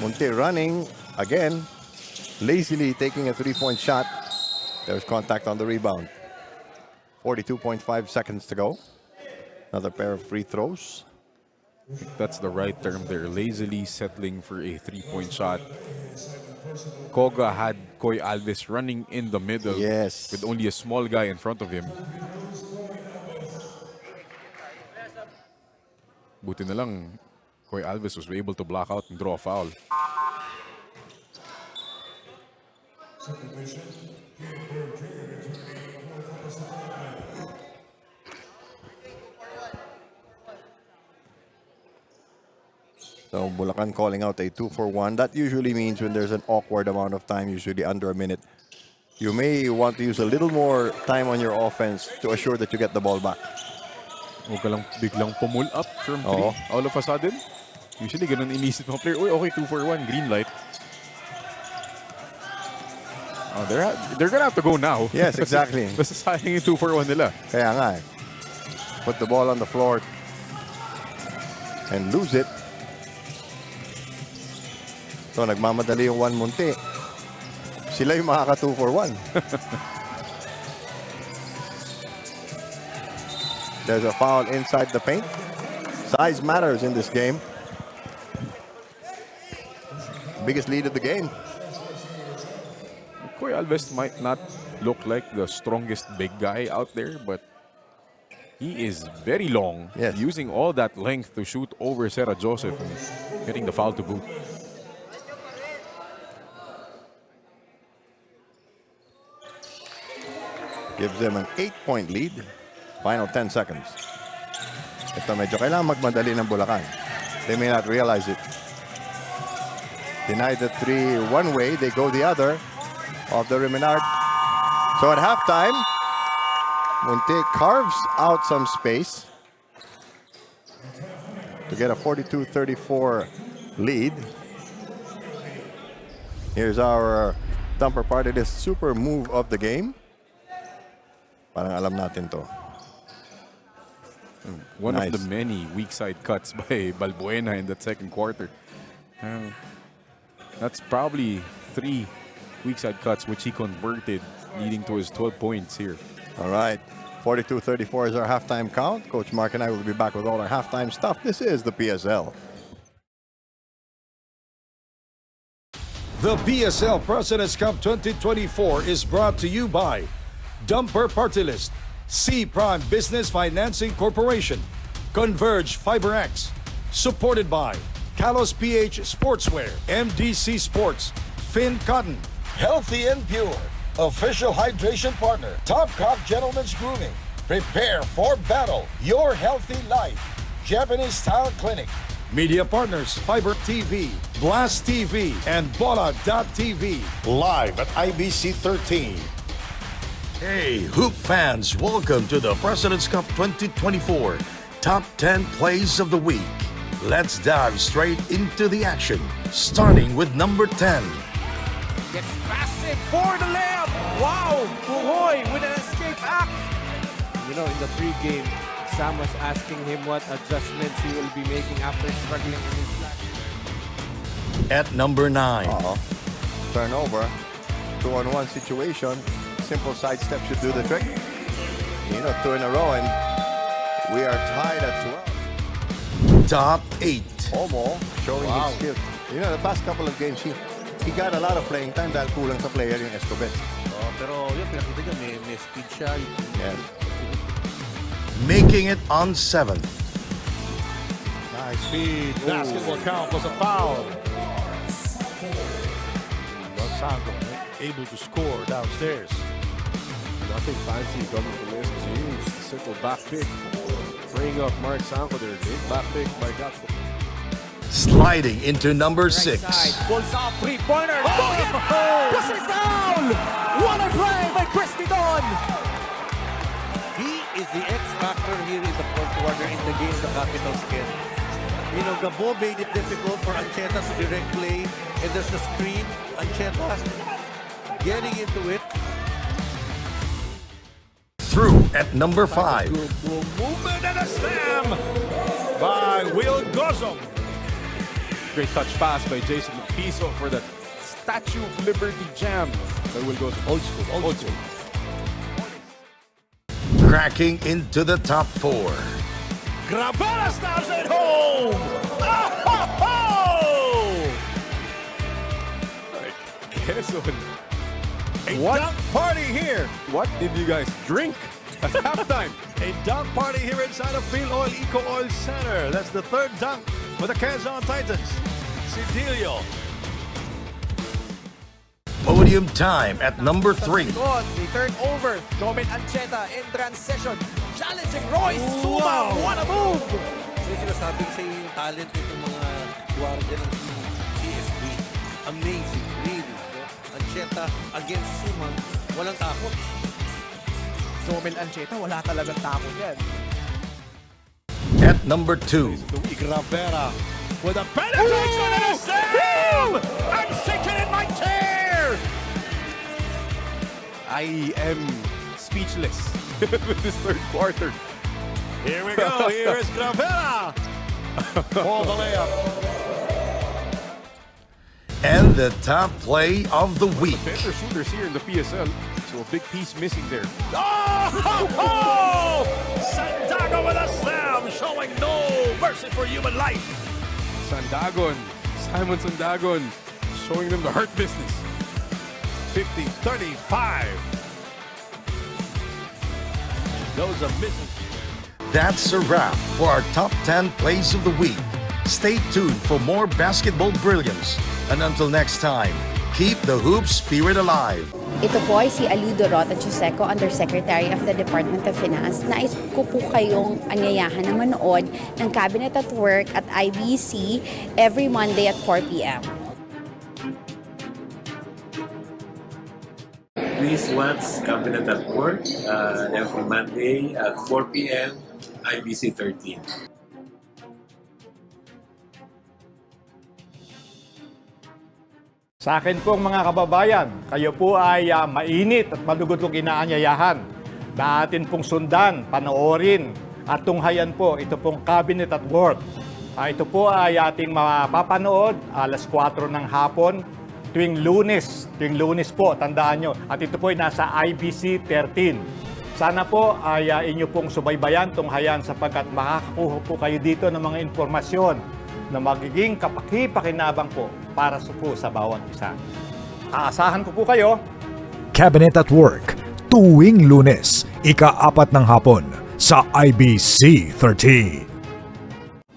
Munti running again, lazily taking a 3-point shot. There's contact on the rebound. 42.5 seconds to go. Another pair of free throws. That's the right term there. Lazily settling for a 3-point shot. Koga had Koy Alves running in the middle. Yes. With only a small guy in front of him. Buti na lang, Koy Alves was able to block out and draw a foul. So Bulacan calling out a 2-for-1. That usually means when there's an awkward amount of time, usually under a minute, you may want to use a little more time on your offense to assure that you get the ball back. Huwag ka lang biglang pull up from 3. Oo. All of a sudden, usually ganun inisip ng player, uy, okay, 2-for-1, green light. Oh, they're gonna have to go now. Yes, exactly. Basta sayang yung 2-for-1 nila. Kaya nga eh. Put the ball on the floor and lose it. So nagmamadali yung 1Munti. Sila yung makaka 2-for-1. There's a foul inside the paint. Size matters in this game. Biggest lead of the game. Koy Alves might not look like the strongest big guy out there, but he is very long, Yes. using all that length to shoot over Sarah Joseph and getting the foul to boot. Gives them an 8-point lead. Final 10 seconds. Ito medyo kailangan magmadali ng Bulacan. They may not realize it. Denied the 3 one way, they go the other of the Rimenard. So at halftime, Munti carves out some space to get a 42-34 lead. Here's our Dumper Party, the super move of the game. Parang alam natin to. One Nice. of the many weak side cuts by Balbuena in that second quarter. That's probably 3 weak side cuts which he converted, leading to his 12 points here. All right. 42-34 is our halftime count. Coach Mark and I will be back with all our halftime stuff. This is the PSL. The PSL President's Cup 2024 is brought to you by Dumper Party List, C Prime Business Financing Corporation, Converge FiberX, supported by Kalos PH Sportswear, MDC Sports, Finn Cotton, Healthy and Pure, official hydration partner, Top Cop Gentlemen's Grooming, Prepare for Battle, Your Healthy Life, Japanese Style Clinic, media partners, Fiber TV, Blast TV, and Bola.tv, live at IBC 13. Hey, Hoop fans, welcome to the President's Cup 2024 Top 10 Plays of the Week. Let's dive straight into the action, starting with number 10. Gets past it for the layup. Wow, Puhoy with an escape act. You know, in the pregame, Sam was asking him what adjustments he will be making after struggling in his last. At number 9. turnover. 2-on-1 situation. Simple sidestep should do the trick. 2 in a row, and we are tied at 12. Top 8. Omo showing his skill. The past couple of games, he got a lot of playing time dahil kulang sa player yung Escobar. Pero yun, pinakita niya, may speed siya. Yes. Making it on 7th. Nice speed. Basketball count was a foul. Gonzaga able to score downstairs. Nothing fancy coming from SG. Just a simple back pick. Freeing up Mark Sanko there. Big back pick by Gatko. Sliding into number 6. Pulls off three-pointer. Pushes down. What a play by Christy Don. He is the X factor here in the fourth quarter in the game the Capitals get. Gabo made it difficult for Ancheta to direct play, and there's the screen. Ancheta getting into it. Through at number 5. Good movement and a slam by Will Gozom. Great touch pass by Jason Piso for that Statue of Liberty jam. That will go to Old school. Cracking into the top 4. Gravera stops at home. Oh! Quezon. A What? dunk party here. What did you guys drink at halftime? A dunk party here inside of Field Oil Eco Oil Center. That's the third dunk for the Quezon Titans. Cedilio. Podium time at number 3. They turn over. Domin Ancheta in transition. Challenging Royce Suma. What a move. Medyo nasabi ko sa iyo yung talent nitong mga guardia ng CSB. Amazing, really. Ancheta against Suman, walang takot. Domin Ancheta, wala talagang takot yan. At number 2. Gravera with a penetration and a slam. I'm shaking in my chair. I am speechless with this third quarter. Here we go. Here is Gravera. For the layup. And the top play of the week. Better shooters here in the PSL. So a big piece missing there. Oh! Sandago with a slam, showing no mercy for human life. Sandagon. Simon Sandagon showing them the hurt business. 50-35. Those are missing. That's a wrap for our top 10 plays of the week. Stay tuned for more basketball brilliance. And until next time, keep the hoop spirit alive. Ito po ay si Aludo Rota Chuseco, Undersecretary of the Department of Finance. Nais ko po kayong anyayahan na manood ng Cabinet at Work at IBC every Monday at 4 p.m. Please watch Cabinet at Work every Monday at 4 p.m. IBC 13. Sa akin pong mga kababayan, kayo po ay mainit at malugod kong inaanyayahan na atin pong sundan, panoorin at tunghayan po ito pong Cabinet at Work. Ito po ay ating mapapanood alas 4 ng hapon tuwing Lunes po, tandaan nyo. At ito po ay nasa IBC 13. Sana po ay inyo pong subaybayan, tunghayan sapagkat makakakuha po kayo dito ng mga informasyon na magiging kapaki-pakinabang po para po sa bawat isa. Aasahan ko po kayo. Cabinet at Work, tuwing Lunes, ika-4 ng hapon sa IBC 13.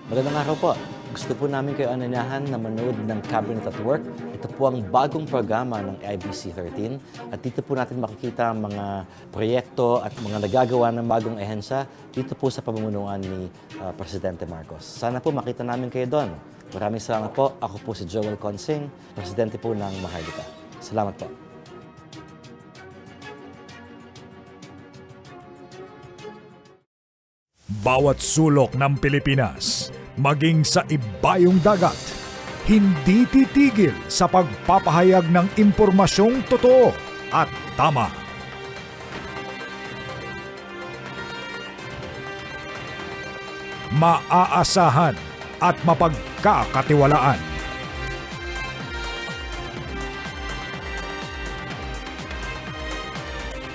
Magandang araw po. Gusto po namin kayo ananyahan na manood ng Cabinet at Work. Ito po ang bagong programa ng IBC 13 at dito po natin makikita ang mga proyekto at mga nagagawa ng bagong ehensya dito po sa pamumunuan ni Presidente Marcos. Sana po makita namin kayo doon. Maraming salamat po. Ako po si Joel Consing, Presidente po ng Maharlika. Salamat po. Bawat sulok ng Pilipinas, maging sa ibayong dagat, hindi titigil sa pagpapahayag ng impormasyong totoo at tama. Maaasahan at mapagkakatiwalaan.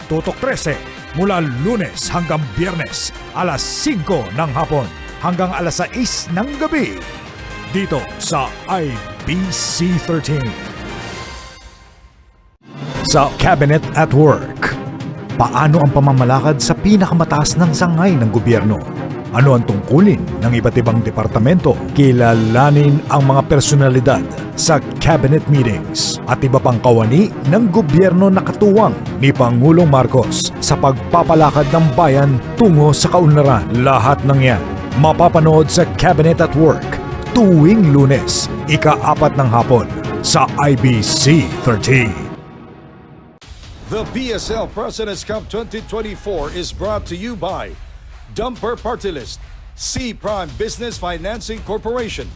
Tutok 13 mula Lunes hanggang Biyernes alas 5 ng hapon hanggang alas 6 ng gabi dito sa IBC 13. Sa Cabinet at Work, paano ang pamamalakad sa pinakamataas ng sangay ng gobyerno? Ano ang tungkulin ng iba't ibang departamento? Kilalanin ang mga personalidad sa cabinet meetings at iba pang kawani ng gobyerno na katuwang ni Pangulong Marcos sa pagpapalakad ng bayan tungo sa kaunlaran. Lahat ng yan mapapanood sa Cabinet at Work tuwing Lunes, ika-4 ng hapon sa IBC 13. The PSL President's Cup 2024 is brought to you by Dumper Party List, C-Prime Business Financing Corporation,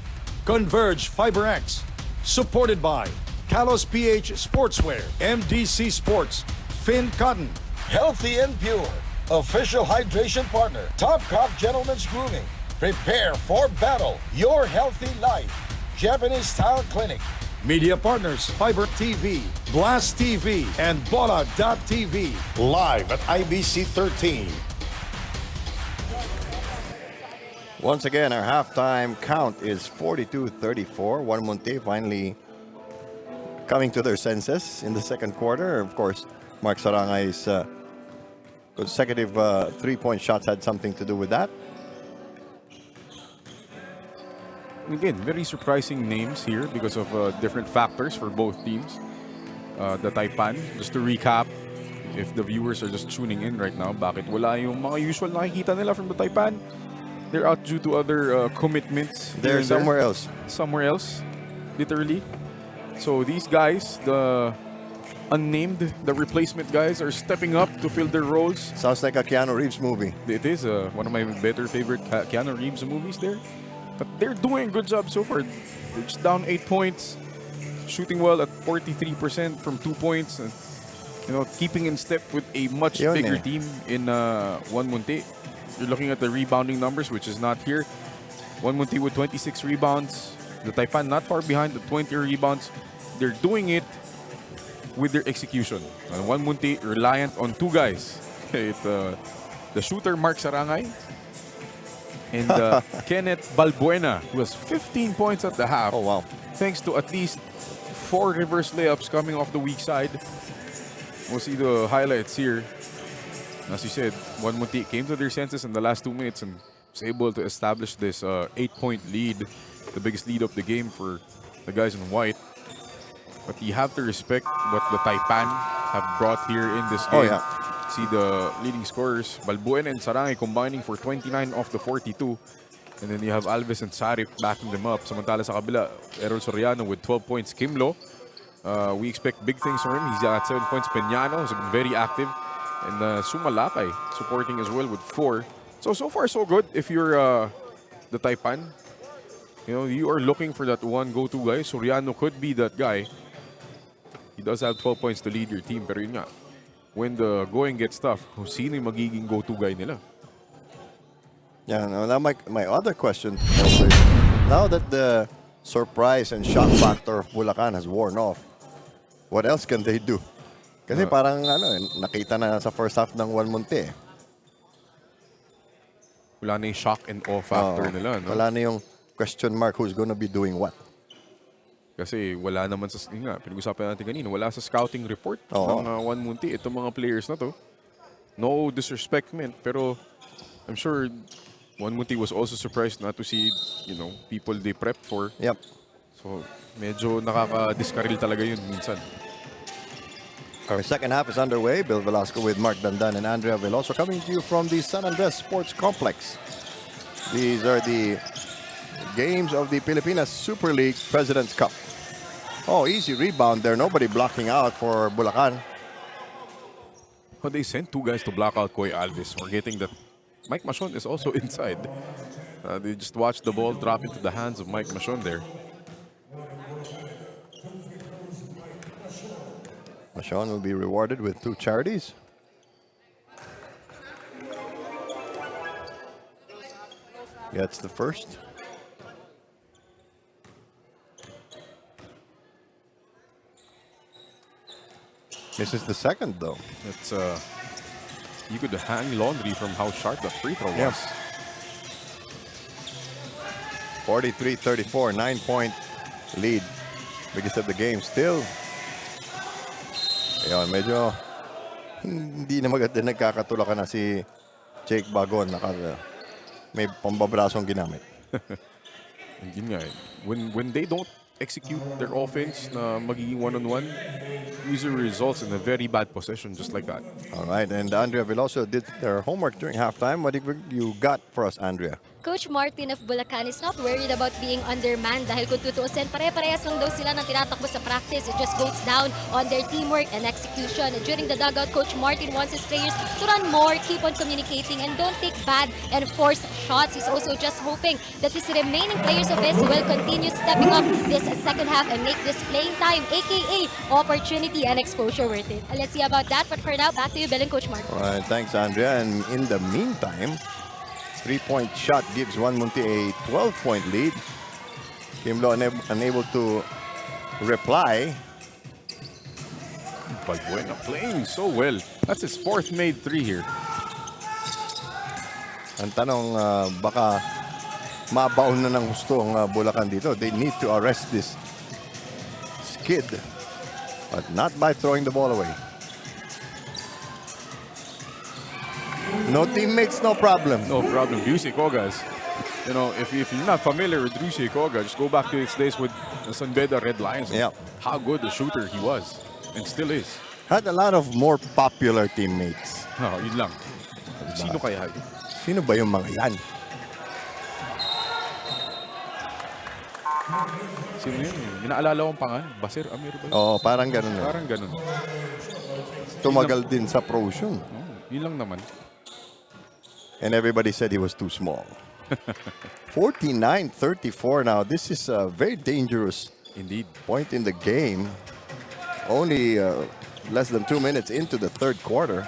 Converge FiberX, supported by Kalos PH Sportswear, MDC Sports, Finn Cotton, Healthy and Pure, official hydration partner, Top Cop Gentlemen's Grooming, Prepare for Battle, Your Healthy Life, Japanese Style Clinic, media partners Fiber TV, Blast TV, and Bola.tv, live at IBC 13. Once again, our halftime count is 42-34. 1Munti finally coming to their senses in the second quarter. Of course, Mark Sarangay's consecutive three-point shots had something to do with that. Again, very surprising names here because of different factors for both teams. The Taipan, just to recap, if the viewers are just tuning in right now, bakit wala yung mga usual nakikita nila from the Taipan? They're out due to other commitments. They're somewhere else. Somewhere else, literally. So these guys, the unnamed, the replacement guys, are stepping up to fill their roles. Sounds like a Keanu Reeves movie. It is one of my better favorite Keanu Reeves movies there. But they're doing a good job so far. They're just down 8 points, shooting well at 43% from 2 points, and keeping in step with a much bigger team in 1Munti. You're looking at the rebounding numbers, which is not here. 1Munti with 26 rebounds. The Taipan not far behind the 20 rebounds. They're doing it with their execution. And 1Munti reliant on two guys. The shooter Mark Sarangay and Kenneth Balbuena, who has 15 points at the half. Oh, wow. Thanks to at least 4 reverse layups coming off the weak side. We'll see the highlights here. As you said, 1Munti came to their senses in the last 2 minutes and was able to establish this 8-point lead, the biggest lead of the game for the guys in white. But you have to respect what the Taipan have brought here in this game. Oh, yeah. See the leading scorers, Balbuena and Sarangay combining for 29 off the 42. And then you have Alves and Sarip backing them up. Samantala sa kabila, Errol Soriano with 12 points. Kimlo, we expect big things from him. He's at 7 points. Peñano has been very active. And Sumalakay supporting as well with 4. So far so good. If you're the Taipan, you are looking for that one go-to guy. Soriano could be that guy. He does have 12 points to lead your team. Pero yun nga, when the going gets tough, sino yung magiging go-to guy nila? Yeah, now my other question is, now that the surprise and shock factor of Bulacan has worn off, what else can they do? Kasi parang nakita na sa first half ng 1Munti. Wala na yung shock and awe factor nila. No? Wala na yung question mark who's gonna be doing what. Kasi wala naman sa, pinag-usapan natin kanina, wala sa scouting report ng 1Munti. Itong mga players na to. No disrespect meant, pero I'm sure 1Munti was also surprised not to see, people they prepped for. Yep. So, medyo nakaka-discarril talaga yun minsan. Our second half is underway. Bill Velasco with Mark Dandan and Andrea Veloso coming to you from the San Andres Sports Complex. These are the games of the Pilipinas Super League President's Cup. Oh, easy rebound there. Nobody blocking out for Bulacan. Oh, they sent 2 guys to block out Koy Alves, forgetting that Mike Machon is also inside. They just watched the ball drop into the hands of Mike Machon there. Machon will be rewarded with 2 charities. Gets the first. Misses the second, though. It's You could hang laundry from how sharp the free throw was. Yeah. 43-34, 9-point lead. Biggest of the game still. Ayun, medyo hindi na maganda nagkakatulakan na si Jake Bagon. May pambabrasong ginamit. And yun nga, when they don't execute their offense na magiging one-on-one, usually results in a very bad possession just like that. All right, and Andrea Veloso did their homework during halftime. What you got for us, Andrea? Coach Martin of Bulacan is not worried about being undermanned dahil kung tutuusin, pare-parehas lang daw sila ng tinatakbo sa practice. It just goes down on their teamwork and execution. During the dugout, Coach Martin wants his players to run more, keep on communicating, and don't take bad and forced shots. He's also just hoping that his remaining players of his will continue stepping up this second half and make this playing time, aka opportunity and exposure, worth it. Let's see about that, but for now, back to you, Bill and Coach Martin. All right, thanks, Andrea. And in the meantime, 3-point shot gives 1Munti a 12-point lead. Kimlo unable to reply. Balbuena playing so well. That's his fourth made three here. Ang tanong, baka mabaon na ng gusto ang Bulacan dito. They need to arrest this skid, but not by throwing the ball away. No teammates, no problem. No problem. Ryusei Kogas. You know, if you're not familiar with Ryusei Koga, just go back to his days with the San Beda Red Lions. Yeah. How good a shooter he was and still is. Had a lot of more popular teammates. Oh, yun lang. Sino kaya? Sino ba yung mga yan? Sino yun? Inaalala kong pangalan. Basir Amir ba? Oo, parang ganun. Parang ganun. Tumagal din sa pros yun. Yun lang naman. And everybody said he was too small. 49-34 now. This is a very dangerous indeed point in the game. Only less than 2 minutes into the third quarter.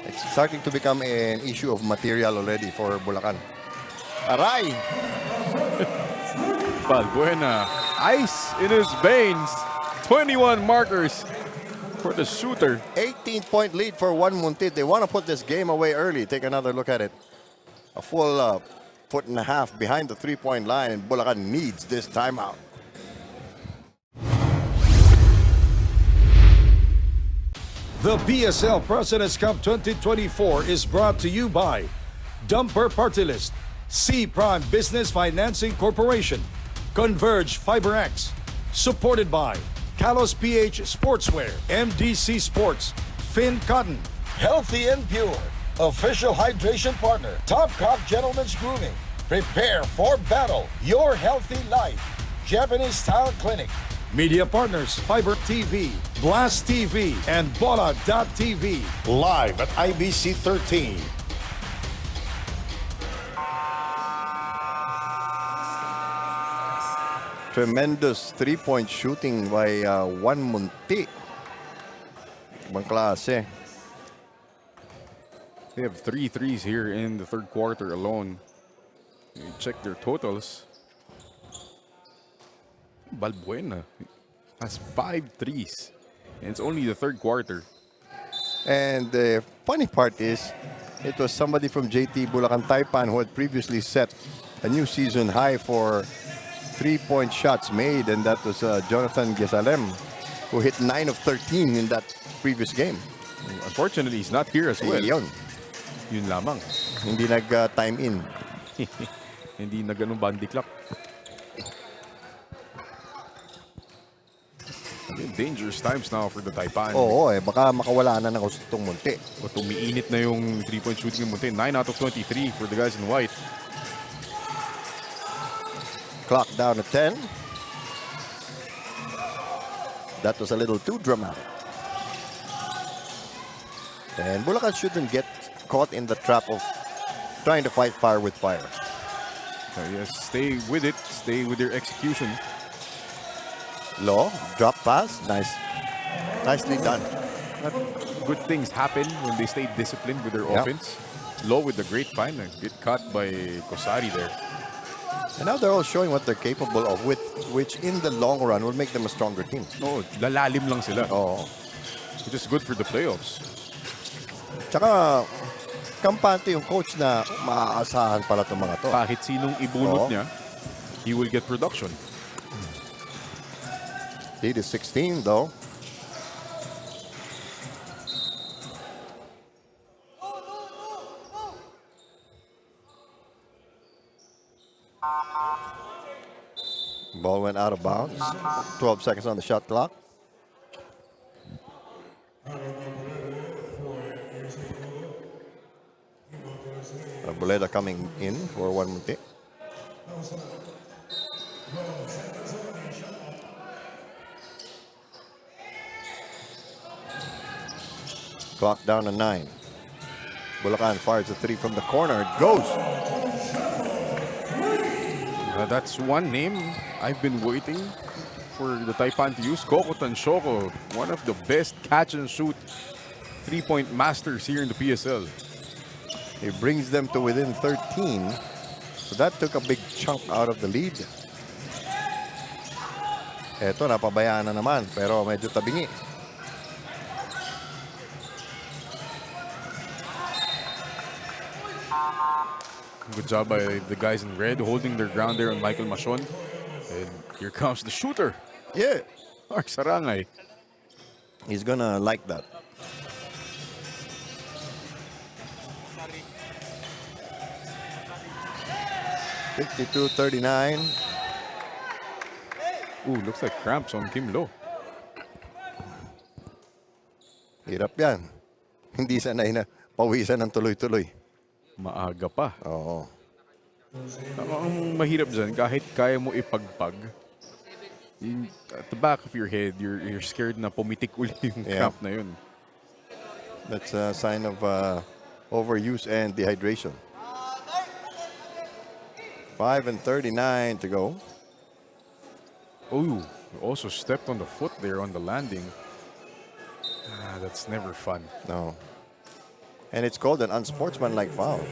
It's starting to become an issue of material already for Bulacan. Aray! Balbuena, ice in his veins. 21 markers for the shooter. 18-point lead for 1Munti. They want to put this game away early. Take another look at it. A full foot and a half behind the three-point line, and Bulacan needs this timeout. The PSL President's Cup 2024 is brought to you by Dumper Party List, C Prime Business Financing Corporation, Converge FiberX, supported by Kalos PH Sportswear, MDC Sports, Finn Cotton, Healthy and Pure, official hydration partner, Top Cop Gentlemen's Grooming, prepare for battle, your healthy life, Japanese Style Clinic, media partners, Fiber TV, Blast TV, and Bola.tv, live at IBC 13. Tremendous three-point shooting by 1Munti. Ibang klase. They have 3 threes here in the third quarter alone. You check their totals. Balbuena has 5 threes. And it's only the third quarter. And the funny part is, it was somebody from JT Bulacan Taipan who had previously set a new season high for three-point shots made, and that was Jonathan Gesalem, who hit 9 of 13 in that previous game. Unfortunately, he's not here as well. Yun lamang. Hindi nag-time in. Hindi na ganun bandy clock. Dangerous times now for the Taipan. Oo, baka makawala na ng gustong Munti. But umiinit na yung three-point shooting ng Munti. 9 out of 23 for the guys in white. Clock down at 10. That was a little too dramatic. And Bulacan shouldn't get caught in the trap of trying to fight fire with fire. Yes, stay with it. Stay with your execution. Law, drop pass, nicely done. Good things happen when they stay disciplined with their offense. Law with the great find and get caught by Kosari there. And now they're all showing what they're capable of, which in the long run will make them a stronger team. No, lalalim lang sila. Oo. Which is good for the playoffs. Tsaka, kampante yung coach na maaasahan pala itong mga to. Kahit sinong ibunot Oo. niya, he will get production. Lead is 16 though. Ball went out of bounds. 12 seconds on the shot clock. Boleda coming in for 1Munti. Clock down to 9. Bulacan fires a 3 from the corner. It goes. That's one name I've been waiting for the Taipan to use. Coco Tanshoko, one of the best catch and shoot three-point masters here in the PSL. He brings them to within 13. So that took a big chunk out of the lead. Eto, napabayaan na naman, pero medyo tabingi. Good job by the guys in red holding their ground there on Michael Machon. And here comes the shooter. Yeah. Mark Sarangay. He's gonna like that. (52-39). Ooh, looks like cramps on Kim Lo. Hirap yan. Hindi sanay na pawisan ng tuloy-tuloy. Maaga pa. Oo. Ang mahirap dyan, kahit kaya mo ipagpag, at the back of your head, you're scared na pumitik ulit yung cramp na yun. That's a sign of overuse and dehydration. 5:39 to go. Oh, also stepped on the foot there on the landing. That's never fun. No. And it's called an unsportsmanlike foul.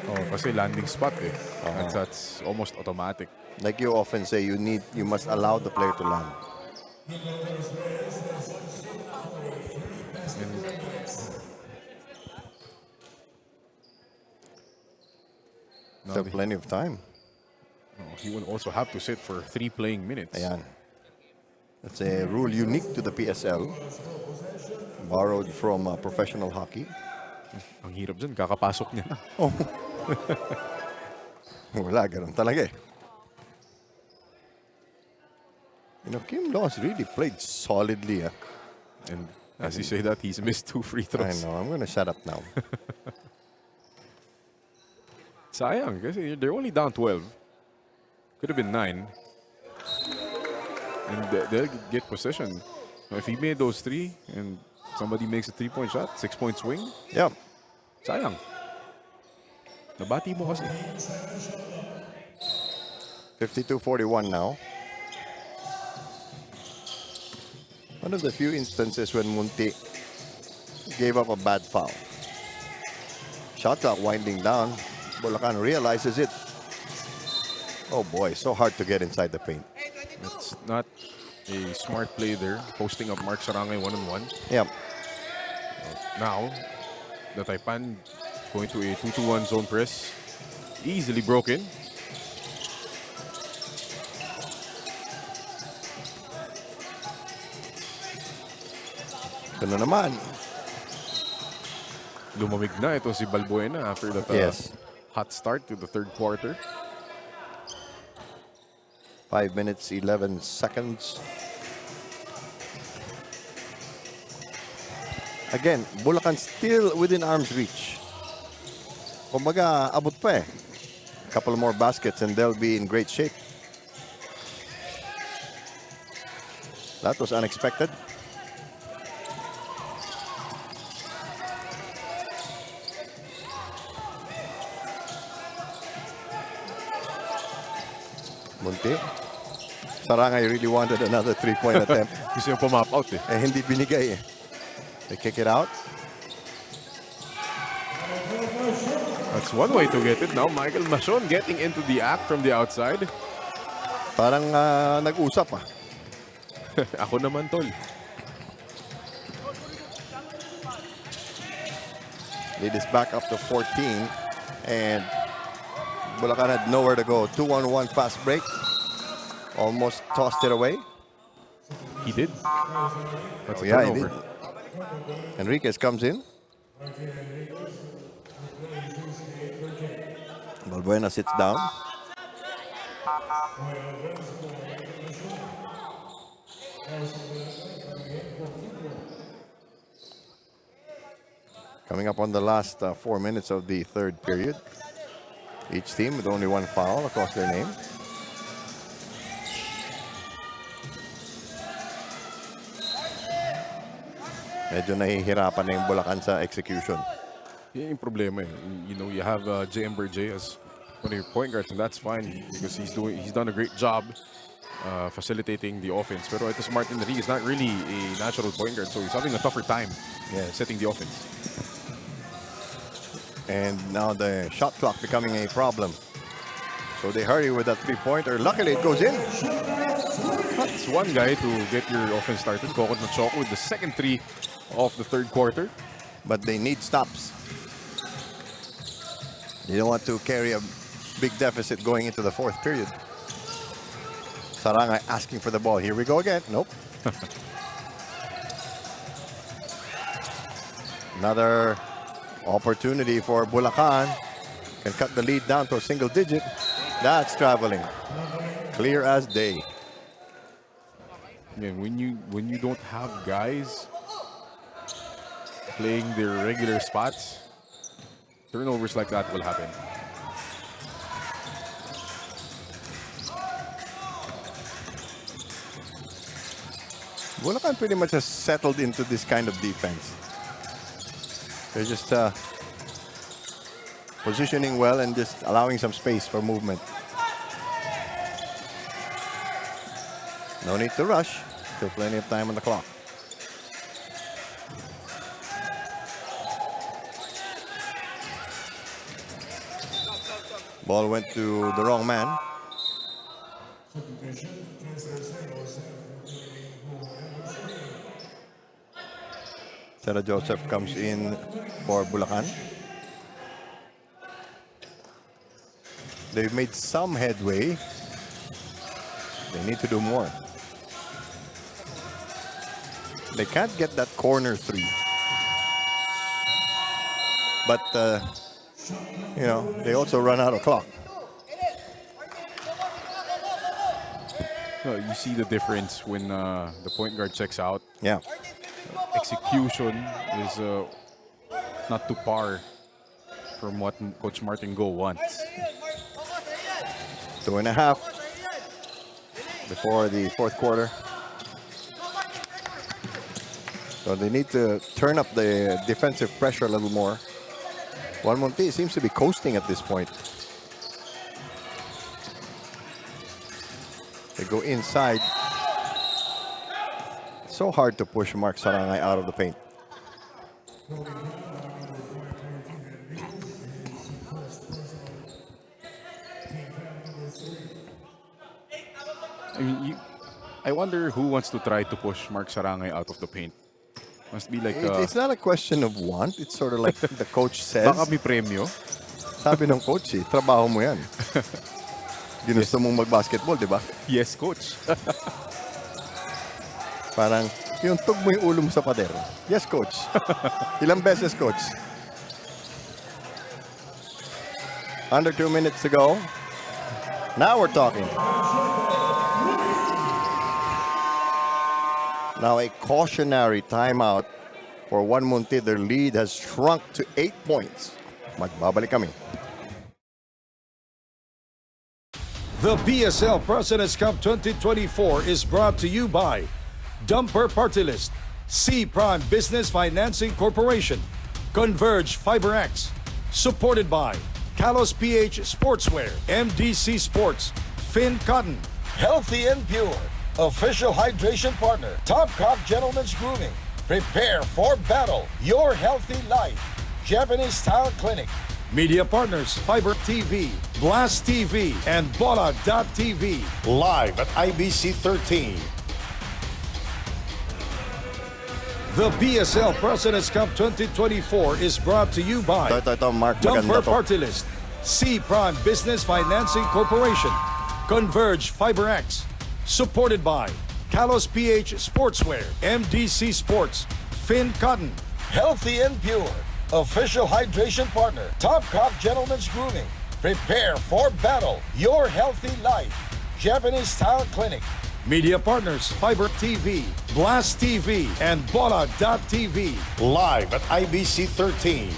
Oh, kasi landing spot eh. That's almost automatic. Like you often say, you must allow the player to land. Still plenty of time. He will also have to sit for 3 playing minutes. Ayan. That's a rule unique to the PSL. Borrowed from professional hockey. Ang hirap dyan, kakapasok niya na. Oh. Wala, ganun talaga eh. You know, Kim Lo has really played solidly. And as you say that, he's missed 2 free throws. I know, I'm gonna shut up now. Sayang, kasi they're only down 12. Could have been 9. And they'll get possession. If he made those 3 and somebody makes a 3-point shot, 6-point swing. Yeah. Sayang. Nabati mo kasi. 52-41 now. One of the few instances when Munti gave up a bad foul. Shot clock winding down. Bulacan realizes it. Oh boy, so hard to get inside the paint. It's not a smart play there. Posting up Mark Sarangay one-on-one. Yep. Now, the Taipan going to a 2-2-1 zone press. Easily broken. Ito na naman. Lumamig na ito si Balbuena after that hot start to the third quarter. 5 minutes, 11 seconds. Again, Bulacan still within arm's reach. Kumbaga, abot pa eh. A couple more baskets and they'll be in great shape. That was unexpected. Munti. Sarangay really wanted another 3-point attempt. Gusto yung pumap out eh. Hindi binigay eh. They kick it out. That's one way to get it now. Michael Machon getting into the act from the outside. Parang nag-usap ah. Ako naman, tol. Lead is back up to 14. And Bulacan had nowhere to go. 2-on-1 fast break. Almost tossed it away. He did. That's a Yeah, he turnover. did. Enriquez comes in. Balbuena sits down. Coming up on the last 4 minutes of the third period. Each team with only one foul across their name. Medyo nahihirapan na yung Bulacan sa execution. Yan yung problema eh. You know, you have J.M. Berge as one of your point guards, and that's fine because he's done a great job facilitating the offense. Pero ito si Martin Enriquez is not really a natural point guard, so he's having a tougher time setting the offense. And now the shot clock becoming a problem. So they hurry with that three-pointer. Luckily, it goes in. That's one guy to get your offense started. Kokot Machoko with the second three of the third quarter. But they need stops. You don't want to carry a big deficit going into the fourth period. Sarangay asking for the ball. Here we go again. Nope. Another opportunity for Bulacan. Can cut the lead down to a single digit. That's traveling. Clear as day. Yeah, when you don't have guys playing their regular spots, turnovers like that will happen. Bulacan pretty much has settled into this kind of defense. They're just positioning well and just allowing some space for movement. No need to rush. Still plenty of time on the clock. Ball went to the wrong man. Sarah Joseph comes in for Bulacan. They've made some headway. They need to do more. They can't get that corner three. But, you know, they also run out of clock. You see the difference when the point guard checks out. Yeah. Execution is not to par from what Coach Martin Go wants. 2.5 before the fourth quarter. So they need to turn up the defensive pressure a little more. 1Munti seems to be coasting at this point. They go inside. So hard to push Mark Sarangay out of the paint. I mean, I wonder who wants to try to push Mark Sarangay out of the paint. Must be like It's not a question of want. It's sort of like the coach says. Baka may premyo. Sabi ng coach, trabaho mo yan. Ginusto mong mag-basketball, di ba? Yes, coach. Parang, yung tug mo yung ulo mo sa pader. Yes, coach. Ilang beses, coach? Under 2 minutes to go. Now we're talking. Now a cautionary timeout for 1Munti. Their lead has shrunk to 8 points. Magbabalik kami. The PSL President's Cup 2024 is brought to you by Dumper Party List, C Prime Business Financing Corporation, Converge FiberX, supported by Kalos PH Sportswear, MDC Sports, Finn Cotton, Healthy and Pure, official hydration partner, Top Cop Gentlemen's Grooming, Prepare for Battle, Your Healthy Life, Japanese Style Clinic, Media partners, Fiber TV, Blast TV, and Bola.tv. Live at IBC 13. The PSL President's Cup 2024 is brought to you by Mark, Dumper maganda to. Party List, C Prime Business Financing Corporation, Converge FiberX, supported by Kalos PH Sportswear, MDC Sports, Finn Cotton, Healthy and Pure, official hydration partner, Topcock Gentlemen's Grooming, prepare for battle, your healthy life, Japanese Style Clinic, media partners, Fiber TV, Blast TV, and Bola.tv, live at IBC 13.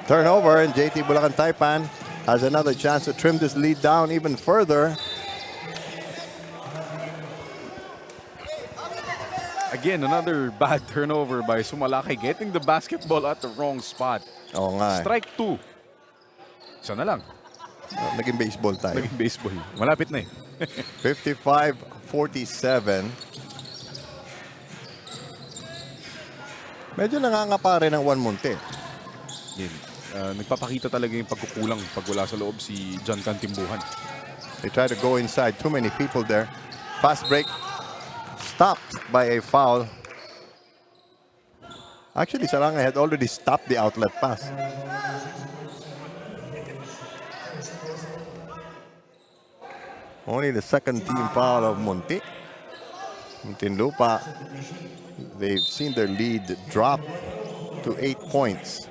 Turnover, and JT Bulacan Taipan has another chance to trim this lead down even further. Again, another bad turnover by Sumalaki, getting the basketball at the wrong spot. Oo nga. Strike 2. Isa na lang. Naging baseball tayo. Naging baseball. Malapit na eh. 55-47. Medyo nangangapa rin ang 1Munti. Nagpapakita talaga yung pagkukulang pag wala sa loob si John Cantimbuhan. They try to go inside. Too many people there. Fast break. Stopped by a foul. Actually, Saranga had already stopped the outlet pass. Only the second team foul of Munti. Muntinlupa, they've seen their lead drop to 8 points.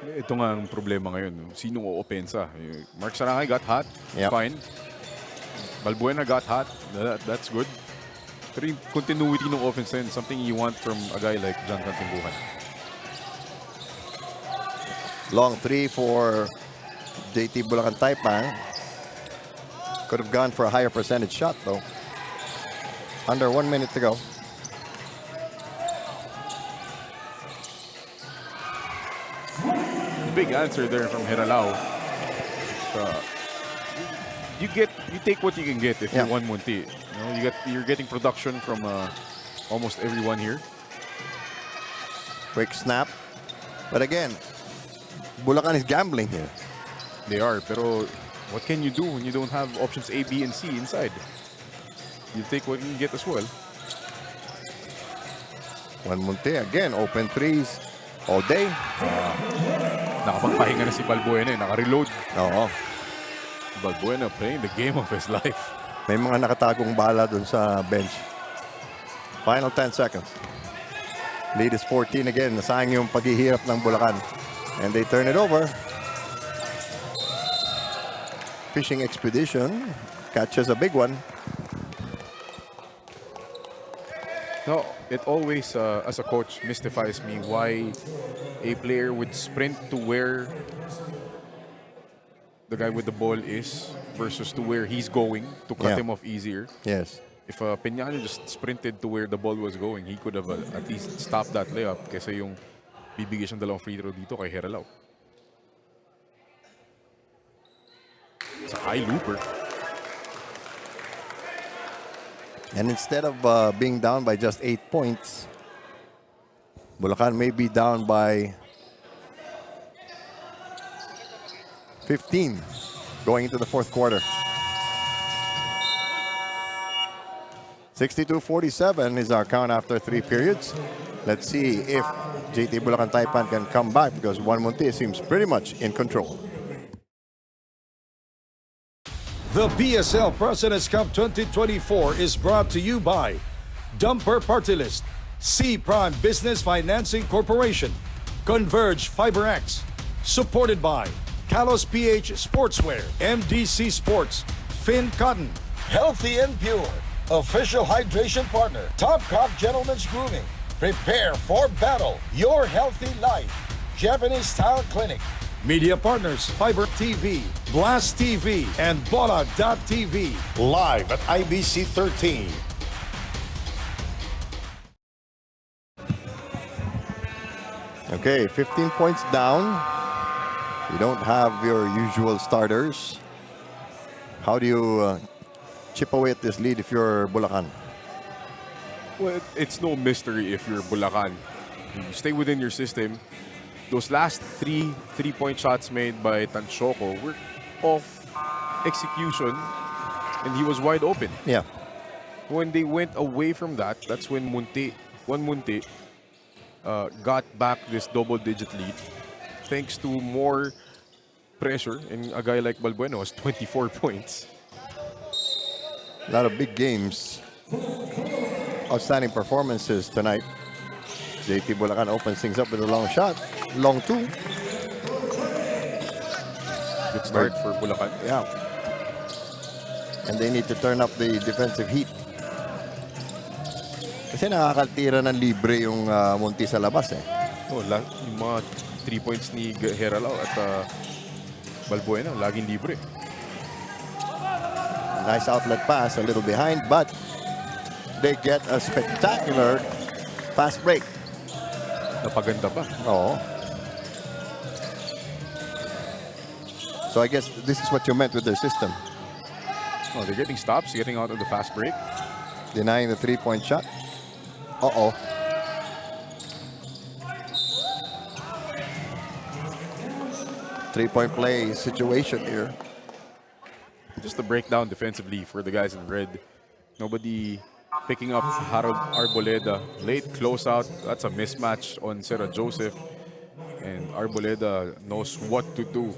Ito nga ang problema ngayon. Sinong o-opensa? Mark Sarangay got hot. Yep. Fine. Balbuena got hot. That's good. Pero yung continuity ng offense is something you want from a guy like John Cantimbuhan. Long three for JT Bulacan Taipan. Could have gone for a higher percentage shot though. Under 1 minute to go. Big answer there from Heralao. You take what you can get if you're 1Munti. You're getting production from almost everyone here. Quick snap. But again, Bulacan is gambling here. They are, pero what can you do when you don't have options A, B, and C inside? You take what you can get as well. 1Munti again, open threes all day. Nakapagpahinga na si Balbuena, naka-reload. Oo. Balbuena playing the game of his life. May mga nakatagong bala dun sa bench. Final 10 seconds. Lead is 14 again. Nasayang yung paghihirap ng Bulacan. And they turn it over. Fishing expedition catches a big one. No, it always, as a coach, mystifies me why a player would sprint to where the guy with the ball is versus to where he's going to cut him off easier. Yes. If Peñano just sprinted to where the ball was going, he could have at least stopped that layup kaysa yung bibigay siyang dalawang free throw dito kay Heralao. It's a high looper. And instead of being down by just 8 points, Bulacan may be down by 15 going into the fourth quarter. 62-47 is our count after 3 periods. Let's see if JT Bulacan Taipan can come back because 1Munti seems pretty much in control. The PSL President's Cup 2024 is brought to you by Dumper Party List, C Prime Business Financing Corporation, Converge FiberX, supported by Kalos PH Sportswear, MDC Sports, Finn Cotton, Healthy and Pure, official hydration partner, Topcock Gentlemen's Grooming, prepare for battle, your healthy life, Japanese Style Clinic, media partners, Fiber TV, Blast TV, and Bola.tv, live at IBC 13. Okay, 15 points down. You don't have your usual starters. How do you chip away at this lead if you're Bulacan? Well, it's no mystery if you're Bulacan. You stay within your system. those last three-point shots made by Tanchoco were off execution, and he was wide open. Yeah. When they went away from that, that's when 1Munti got back this double-digit lead thanks to more pressure, and a guy like Balbuena has 24 points. A lot of big games. Outstanding performances tonight. JT Bulacan opens things up with a long shot. Long two. Good start for Bulacan. Yeah. And they need to turn up the defensive heat. Kasi nakakaltira ng libre yung Munti sa labas eh. Oh, yung mga 3 points ni Heralao at Balbuena, laging libre. Nice outlet pass, a little behind, but they get a spectacular fast break. Napaganda pa. Oo. So I guess this is what you meant with their system. Oh, they're getting stops, getting out of the fast break. Denying the three-point shot. Uh-oh. Three-point play situation here. Just a breakdown defensively for the guys in red. Nobody picking up Harold Arboleda. Late closeout. That's a mismatch on Sarah Joseph. And Arboleda knows what to do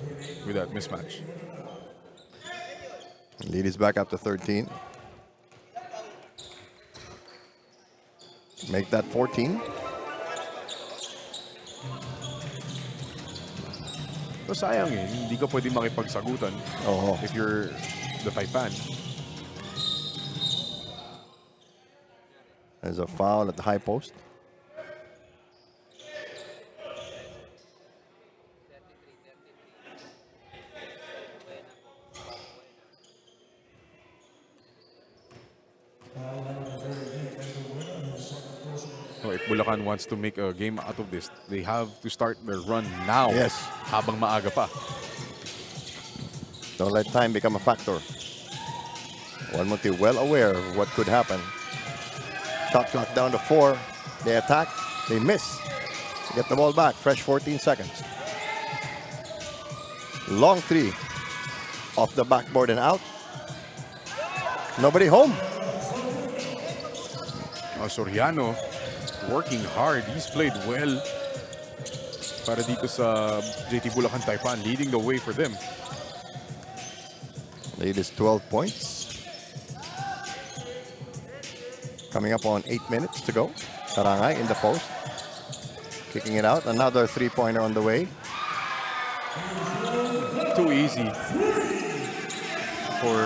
with that mismatch. Lead is back up to 13. Make that 14. So sayang eh, hindi ka pwede makipagsagutan if you're the Taipan. There's a foul at the high post. So if Bulacan wants to make a game out of this, they have to start their run now. Yes. Habang maaga pa. Don't let time become a factor. 1Munti well aware of what could happen. Shot clock down to 4. They attack. They miss. Get the ball back. Fresh 14 seconds. Long three. Off the backboard and out. Nobody home. Soriano working hard. He's played well para dito sa JT Bulacan Taipan, leading the way for them. Lead is 12 points. Coming up on 8 minutes to go. Tarangay in the post. Kicking it out. Another three-pointer on the way. Too easy for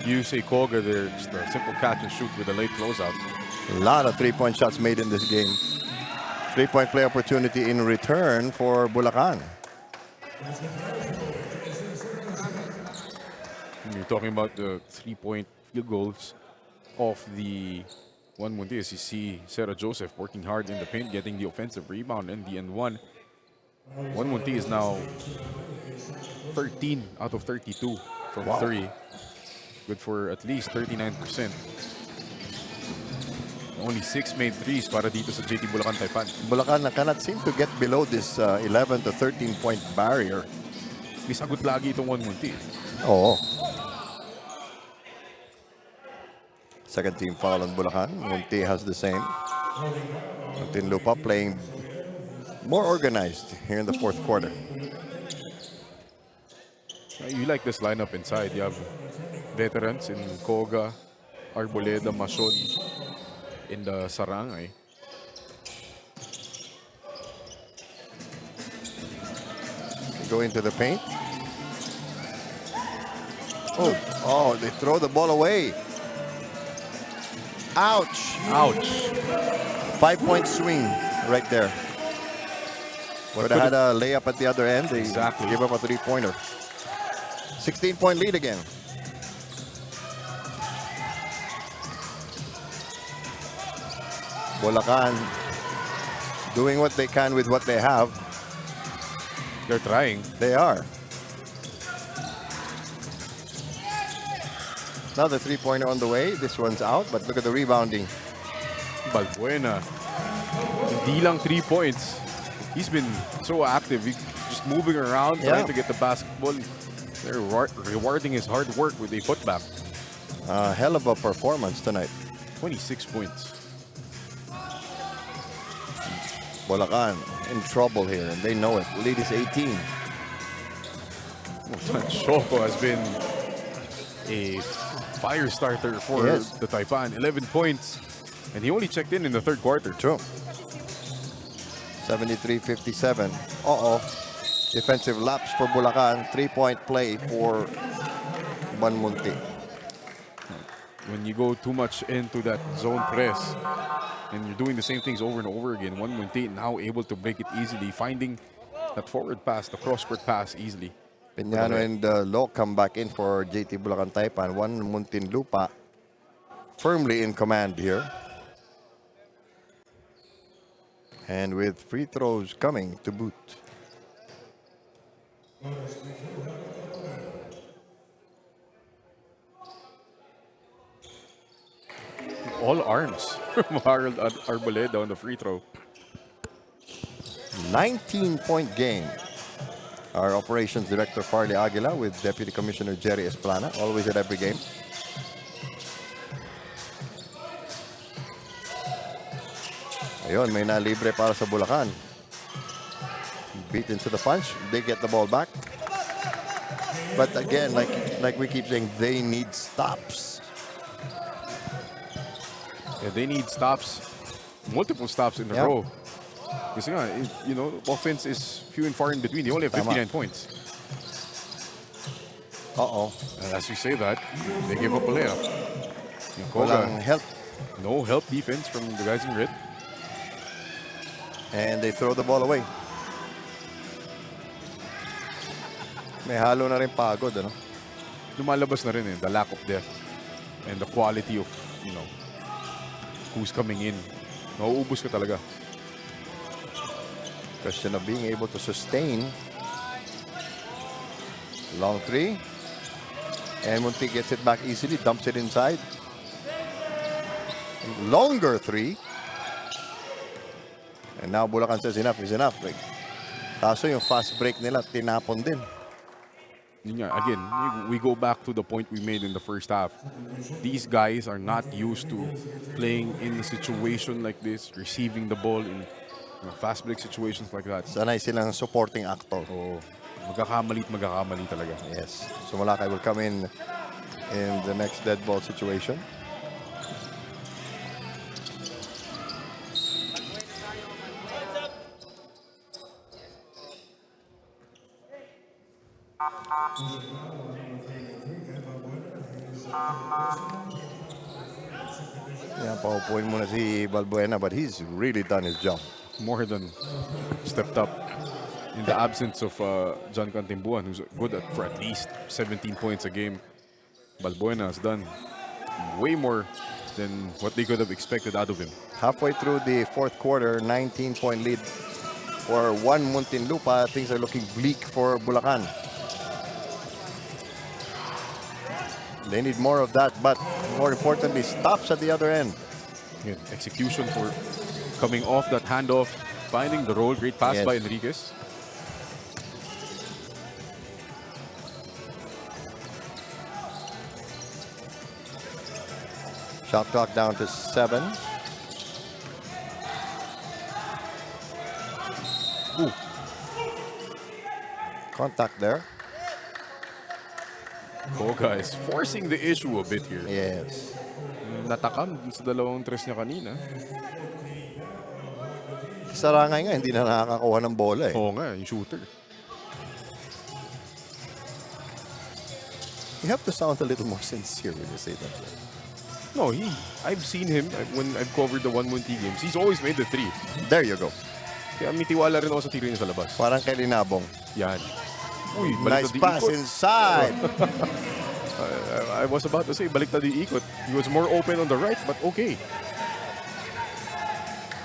Yusei Koga there. Just a simple catch and shoot with a late closeout. A lot of three-point shots made in this game. Three-point play opportunity in return for Bulacan. You're talking about the three-point field goals of the 1Munti as you see Sarah Joseph working hard in the paint, getting the offensive rebound and the N1. 1Munti is now 13 out of 32 from three. Good for at least 39%. Only 6 made threes para dito sa JT Bulacan Taipan. Bulacan cannot seem to get below this 11 to 13 point barrier. May sagot lagi itong 1Munti. Oo. Second team foul on Bulacan. Munti has the same. Muntinlupa playing more organized here in the fourth quarter. You like this lineup inside. You have veterans in Koga, Arboleda, Mason in the Sarangay. Go into the paint. Oh, they throw the ball away. Ouch. Ouch. 5-point swing right there. Would have had a layup at the other end. They give up a three-pointer. 16-point lead again. Bulacan doing what they can with what they have. They're trying. They are. Another three-pointer on the way. This one's out, but look at the rebounding. Balbuena. Hindi lang 3 points. He's been so active. He's just moving around, trying to get the basketball. They're rewarding his hard work with a putback. Hell of a performance tonight. 26 points. Bulacan in trouble here, and they know it. Lead is 18. Shoko has been a fire starter for the Taipan. 11 points, and he only checked in the third quarter. True. 73-57. Defensive lapse for Bulacan. 3-point play for 1Munti. When you go too much into that zone press and you're doing the same things over and over again, 1Munti now able to break it easily, finding that forward pass, the cross-court pass easily. Piñano and Lo come back in for JT Bulacan Taipan. 1Munti Lupa firmly in command here. And with free throws coming to boot. All arms from Harold Arboleda on the free throw. 19-point game. Our operations director Farley Aguila with Deputy Commissioner Jerry Esplana, always at every game. Ayun, may nalibre para sa Bulacan. Beat into the punch. They get the ball back. But again, like we keep saying, they need stops. Yeah, they need stops, multiple stops in a row. Because, you know, offense is few and far in between. They only have 59 points. And as you say that, they give up a layup. Walang help. No help defense from the guys in red. And they throw the ball away. May halo na rin pagod, ano? Lumalabas na rin the lack of depth and the quality of, you know, who's coming in. Nauubos ka talaga. Question of being able to sustain. Long three. And Munti gets it back easily, dumps it inside. Longer three. And now Bulacan says enough is enough. Kaso yung fast break nila, tinapon din. Again, we go back to the point we made in the first half. These guys are not used to playing in a situation like this, receiving the ball in fast break situations like that. Sanay silang supporting actor. Magkakamali talaga. Yes. So Malacay will come in the next dead ball situation. Yeah, paupuin muna si Balbuena, but he's really done his job. More than stepped up in the absence of John Cantimbuan, who's good for at least 17 points a game. Balbuena has done way more than what they could have expected out of him. Halfway through the fourth quarter, 19-point lead for 1Munti Lupa. Things are looking bleak for Bulacan. They need more of that, but more importantly, stops at the other end. Yeah, execution for coming off that handoff, finding the roll. Great pass by Enriquez. Shot clock down to 7. Ooh. Contact there. Koga is forcing the issue a bit here. Yes. Natakam sa dalawang tres niya kanina. Sarangay nga, hindi na nakakakuha ng bola eh. Oo nga, yung shooter. You have to sound a little more sincere when you say that. No, I've seen him when I've covered the 1Munti games. He's always made the three. There you go. Kaya may tiwala rin ako sa tiro niya sa labas. Parang kay Linabong. Yan. Uy, nice pass inside. I was about to say, baliktad yung ikot. He was more open on the right, but okay.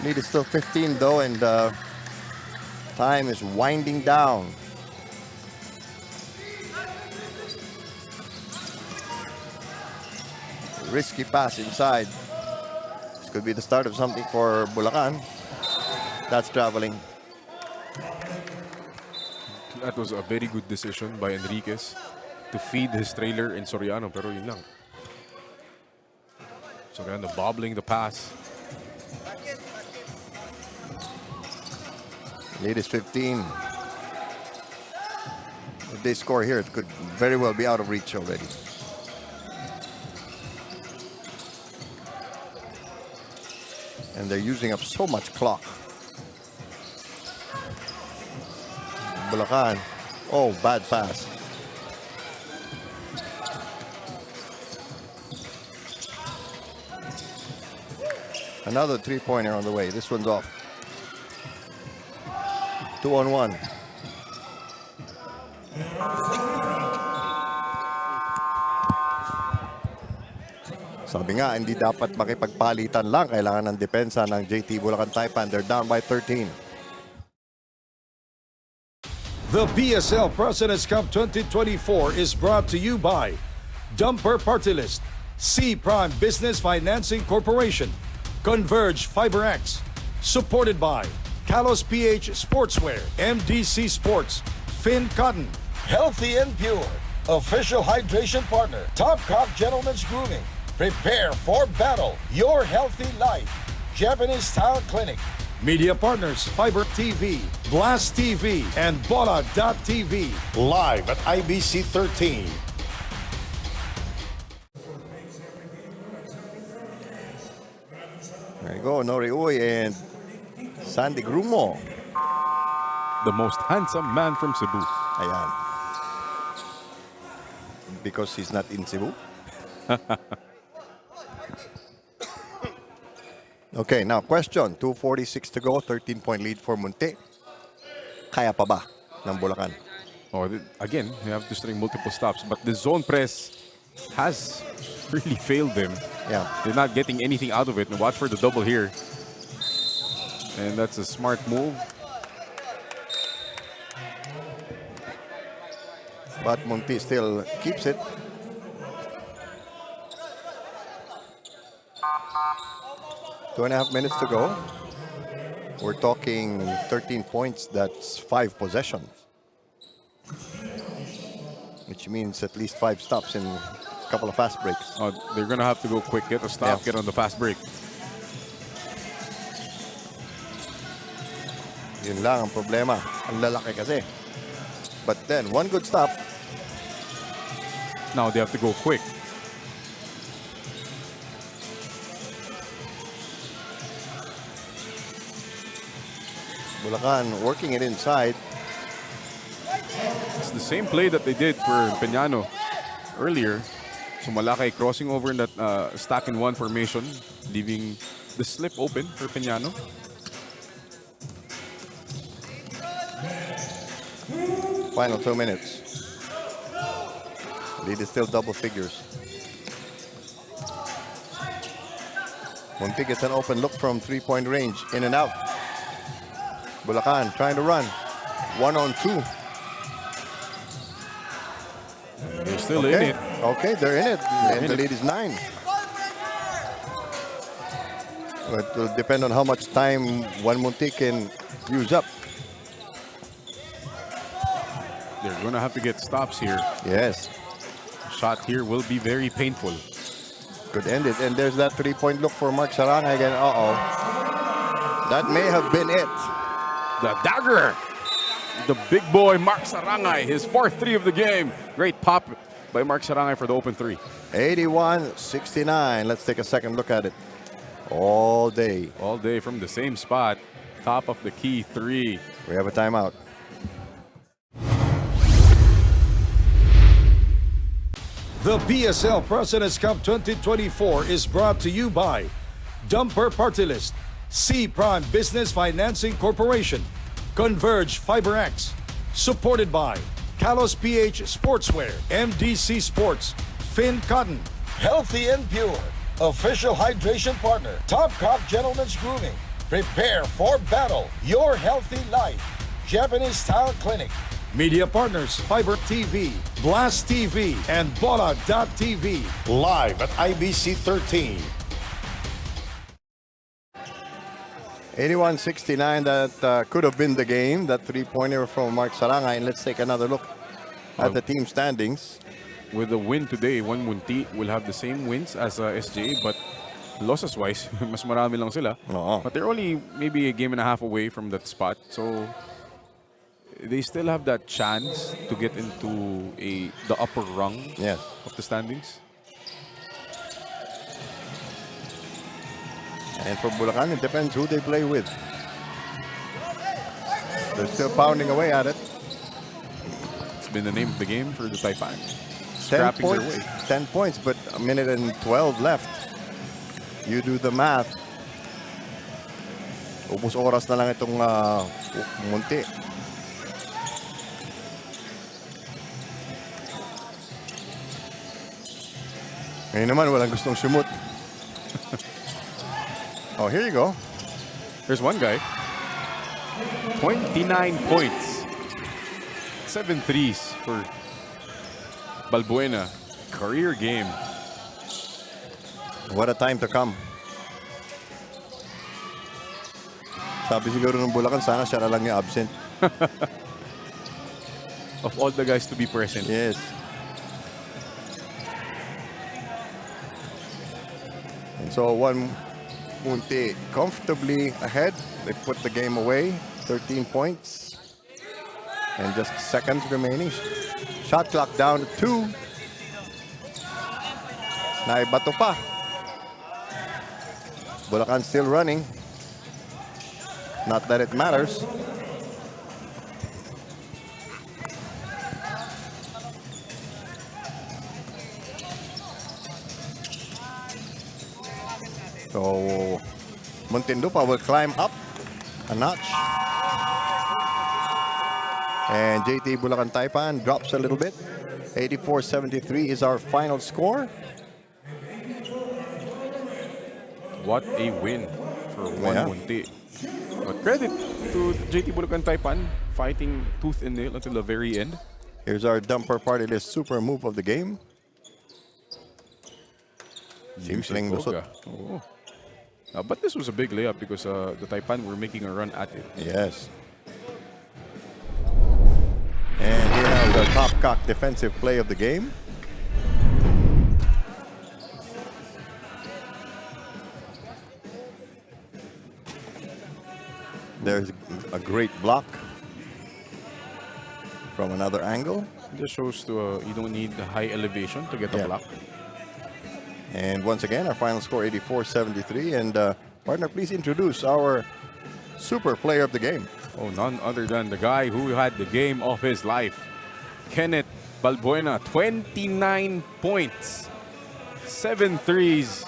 Lead is still 15 though, and time is winding down. Risky pass inside. This could be the start of something for Bulacan. That's traveling. that was a very good decision by Enriquez to feed his trailer in Soriano, pero yun lang. Soriano bobbling the pass. Lead is 15. If they score here, it could very well be out of reach already. And they're using up so much clock. Bulacan. Oh, bad pass. Another three-pointer on the way. This one's off. 2-on-1. Sabi nga, hindi dapat makipagpalitan lang. Kailangan ng depensa ng JT Bulacan Taipan. They're down by 13. The PSL President's Cup 2024 is brought to you by Dumper Party List, C Prime Business Financing Corporation, Converge FiberX, supported by Kalos PH Sportswear, MDC Sports, Finn Cotton, Healthy and Pure, official hydration partner, Top Cop Gentlemen's Grooming, Prepare for Battle, Your Healthy Life, Japanese Style Clinic, media partners, Fiber TV, Blast TV, and Bola.tv, live at IBC 13. There you go, Nori Uy and Sandy Grumo. The most handsome man from Cebu. Ayan. Because he's not in Cebu. Okay, now question. 2:46 to go. 13-point lead for Munti. Kaya pa ba ng Bulacan? Oh, again, you have to string multiple stops. But the zone press has really failed them. Yeah. They're not getting anything out of it. And watch for the double here. And that's a smart move. But Munti still keeps it. Two and a half minutes to go. We're talking 13 points. That's 5 possessions. Which means at least 5 stops in a couple of fast breaks. Oh, they're going to have to go quick. Get a stop, Yeah. get on the fast break. Yun lang ang problema. Ang lalaki kasi. But then, one good stop. Now they have to go quick. Bulacan working it inside. It's the same play that they did for Peñano earlier. So Malakay crossing over in that stack in one formation, leaving the slip open for Peñano. Final 2 minutes. Lead is still double figures. Munti gets an open look from 3-point range. In and out. Bulacan trying to run. 1-on-2. They're still in it. Okay, they're in it. And the lead is 9. But it will depend on how much time 1Munti can use up. They're going to have to get stops here. Yes. Shot here will be very painful. Could end it. And there's that 3-point look for Mark Sarangay again. Uh-oh. That may have been it. The dagger. The big boy, Mark Sarangay, his 4th 3 of the game. Great pop by Mark Sarangay for the open 3. 81-69. Let's take a second look at it. All day. All day from the same spot. Top of the key 3. We have a timeout. The PSL President's Cup 2024 is brought to you by Dumper Party List, C Prime Business Financing Corporation, Converge FiberX, supported by Kalos PH Sportswear, MDC Sports, Finn Cotton, Healthy and Pure, official hydration partner, Top Cop Gentlemen's Grooming, Prepare for Battle, Your Healthy Life, Japanese Style Clinic, media partners, Fiber TV, Blast TV, and Bola.tv, live at IBC 13. 81-69, that could have been the game. That three-pointer from Mark Sarangay. And let's take another look at the team standings. With the win today, 1Munti will have the same wins as SJA, but losses-wise, mas marami lang sila. But they're only maybe a game and a half away from that spot. So they still have that chance to get into the upper rung of the standings. And for Bulacan, it depends who they play with. They're still pounding away at it. It's been the name of the game for the Taipan. 10 points, 10 points, but a minute and 12 left. You do the math. Ubus oras na lang itong Munti. Ngayon naman, walang gustong shumut. Oh, here you go. There's one guy. 29 points. 7 threes for Balbuena. Career game. What a time to come. Sabi siguro ng Bulacan, sana siya na lang yung absent. Of all the guys to be present. Yes. And so 1Munti comfortably ahead. They put the game away. 13 points. And just seconds remaining. Shot clock down to 2. Naibato pa. Bulacan still running. Not that it matters. So Muntinlupa will climb up a notch. And JT Bulacan Taipan drops a little bit. 84-73 is our final score. What a win for 1Munti. But credit to JT Bulacan Taipan, fighting tooth and nail until the very end. Here's our dumper party list super move of the game. Simpleng lusot. Oh. But this was a big layup because the Taipan were making a run at it. Yes. And here now the top cock defensive play of the game. There's a great block from another angle. This shows to you don't need high elevation to get a block. And once again, our final score 84-73. And partner, please introduce our super player of the game. Oh, none other than the guy who had the game of his life, Kenneth Balbuena. 29 points, 7 threes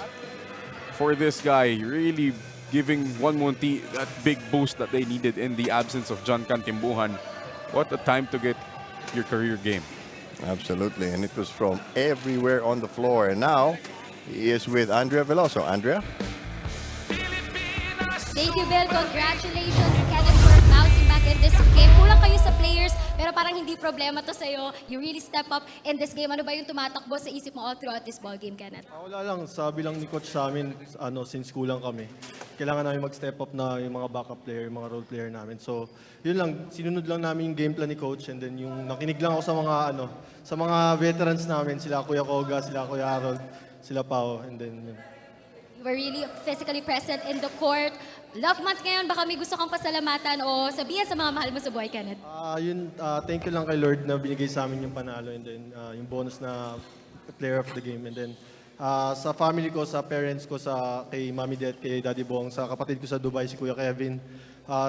for this guy. Really giving 1Munti that big boost that they needed in the absence of John Cantimbuhan. What a time to get your career game. Absolutely, and it was from everywhere on the floor. And now he is with Andrea Veloso. Andrea? Thank you, Bill. Congratulations, Kenneth, for bouncing back in this game. Kulang kayo sa players, pero parang hindi problema to sa'yo. You really step up in this game. Ano ba yung tumatakbo sa isip mo all throughout this ball game, Kenneth? Wala lang. Sabi lang ni coach sa amin, since kulang kami, kailangan namin mag-step up na yung mga backup player, yung mga role player namin. So, yun lang. Sinunod lang namin yung game plan ni coach, and then yung nakinig lang ako sa mga veterans namin, sila Kuya Koga, sila Kuya Harold, sila Pao, and then yun. You were really physically present in the court. Love month ngayon, baka may gusto kang pasalamatan o sabihin sa mga mahal mo sa buhay, Kenneth? Thank you lang kay Lord na binigay sa amin yung panalo, and then yung bonus na player of the game. And then sa family ko, sa parents ko, kay Mami Det, kay Daddy Bong, sa kapatid ko sa Dubai, si Kuya Kevin,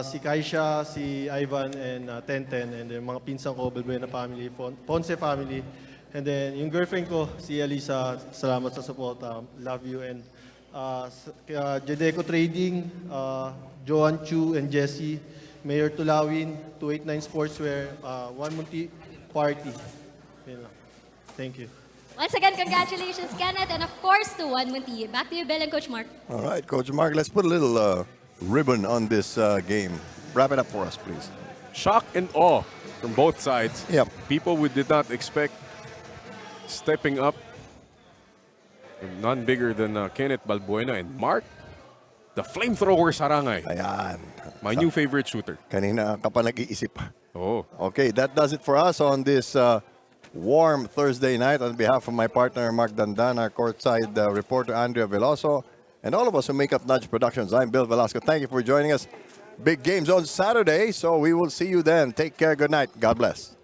si Kaisha, si Ivan, and Tenten, and then mga pinsan ko, Balbuena family, Ponce family, and then yung girlfriend ko, si Elisa, salamat sa support, love you, and Jedeco Trading, Joan Chu and Jesse, Mayor Tulawin, 289 Sportswear, 1Munti Party. Thank you. Once again, congratulations, Kenneth, and of course to 1Munti. Back to you, Bill and Coach Mark. All right, Coach Mark, let's put a little ribbon on this game. Wrap it up for us, please. Shock and awe from both sides. Yep. People we did not expect stepping up. None bigger than Kenneth Balbuena and Mark the flamethrower Sarangay. Ayan. My new favorite shooter. Kanina ka pa nag-iisip. Oh. Okay, that does it for us on this warm Thursday night. On behalf of my partner, Mark Dandan, our courtside reporter, Andrea Veloso, and all of us who make up Nudge Productions, I'm Bill Velasco. Thank you for joining us. Big games on Saturday, so we will see you then. Take care. Good night. God bless.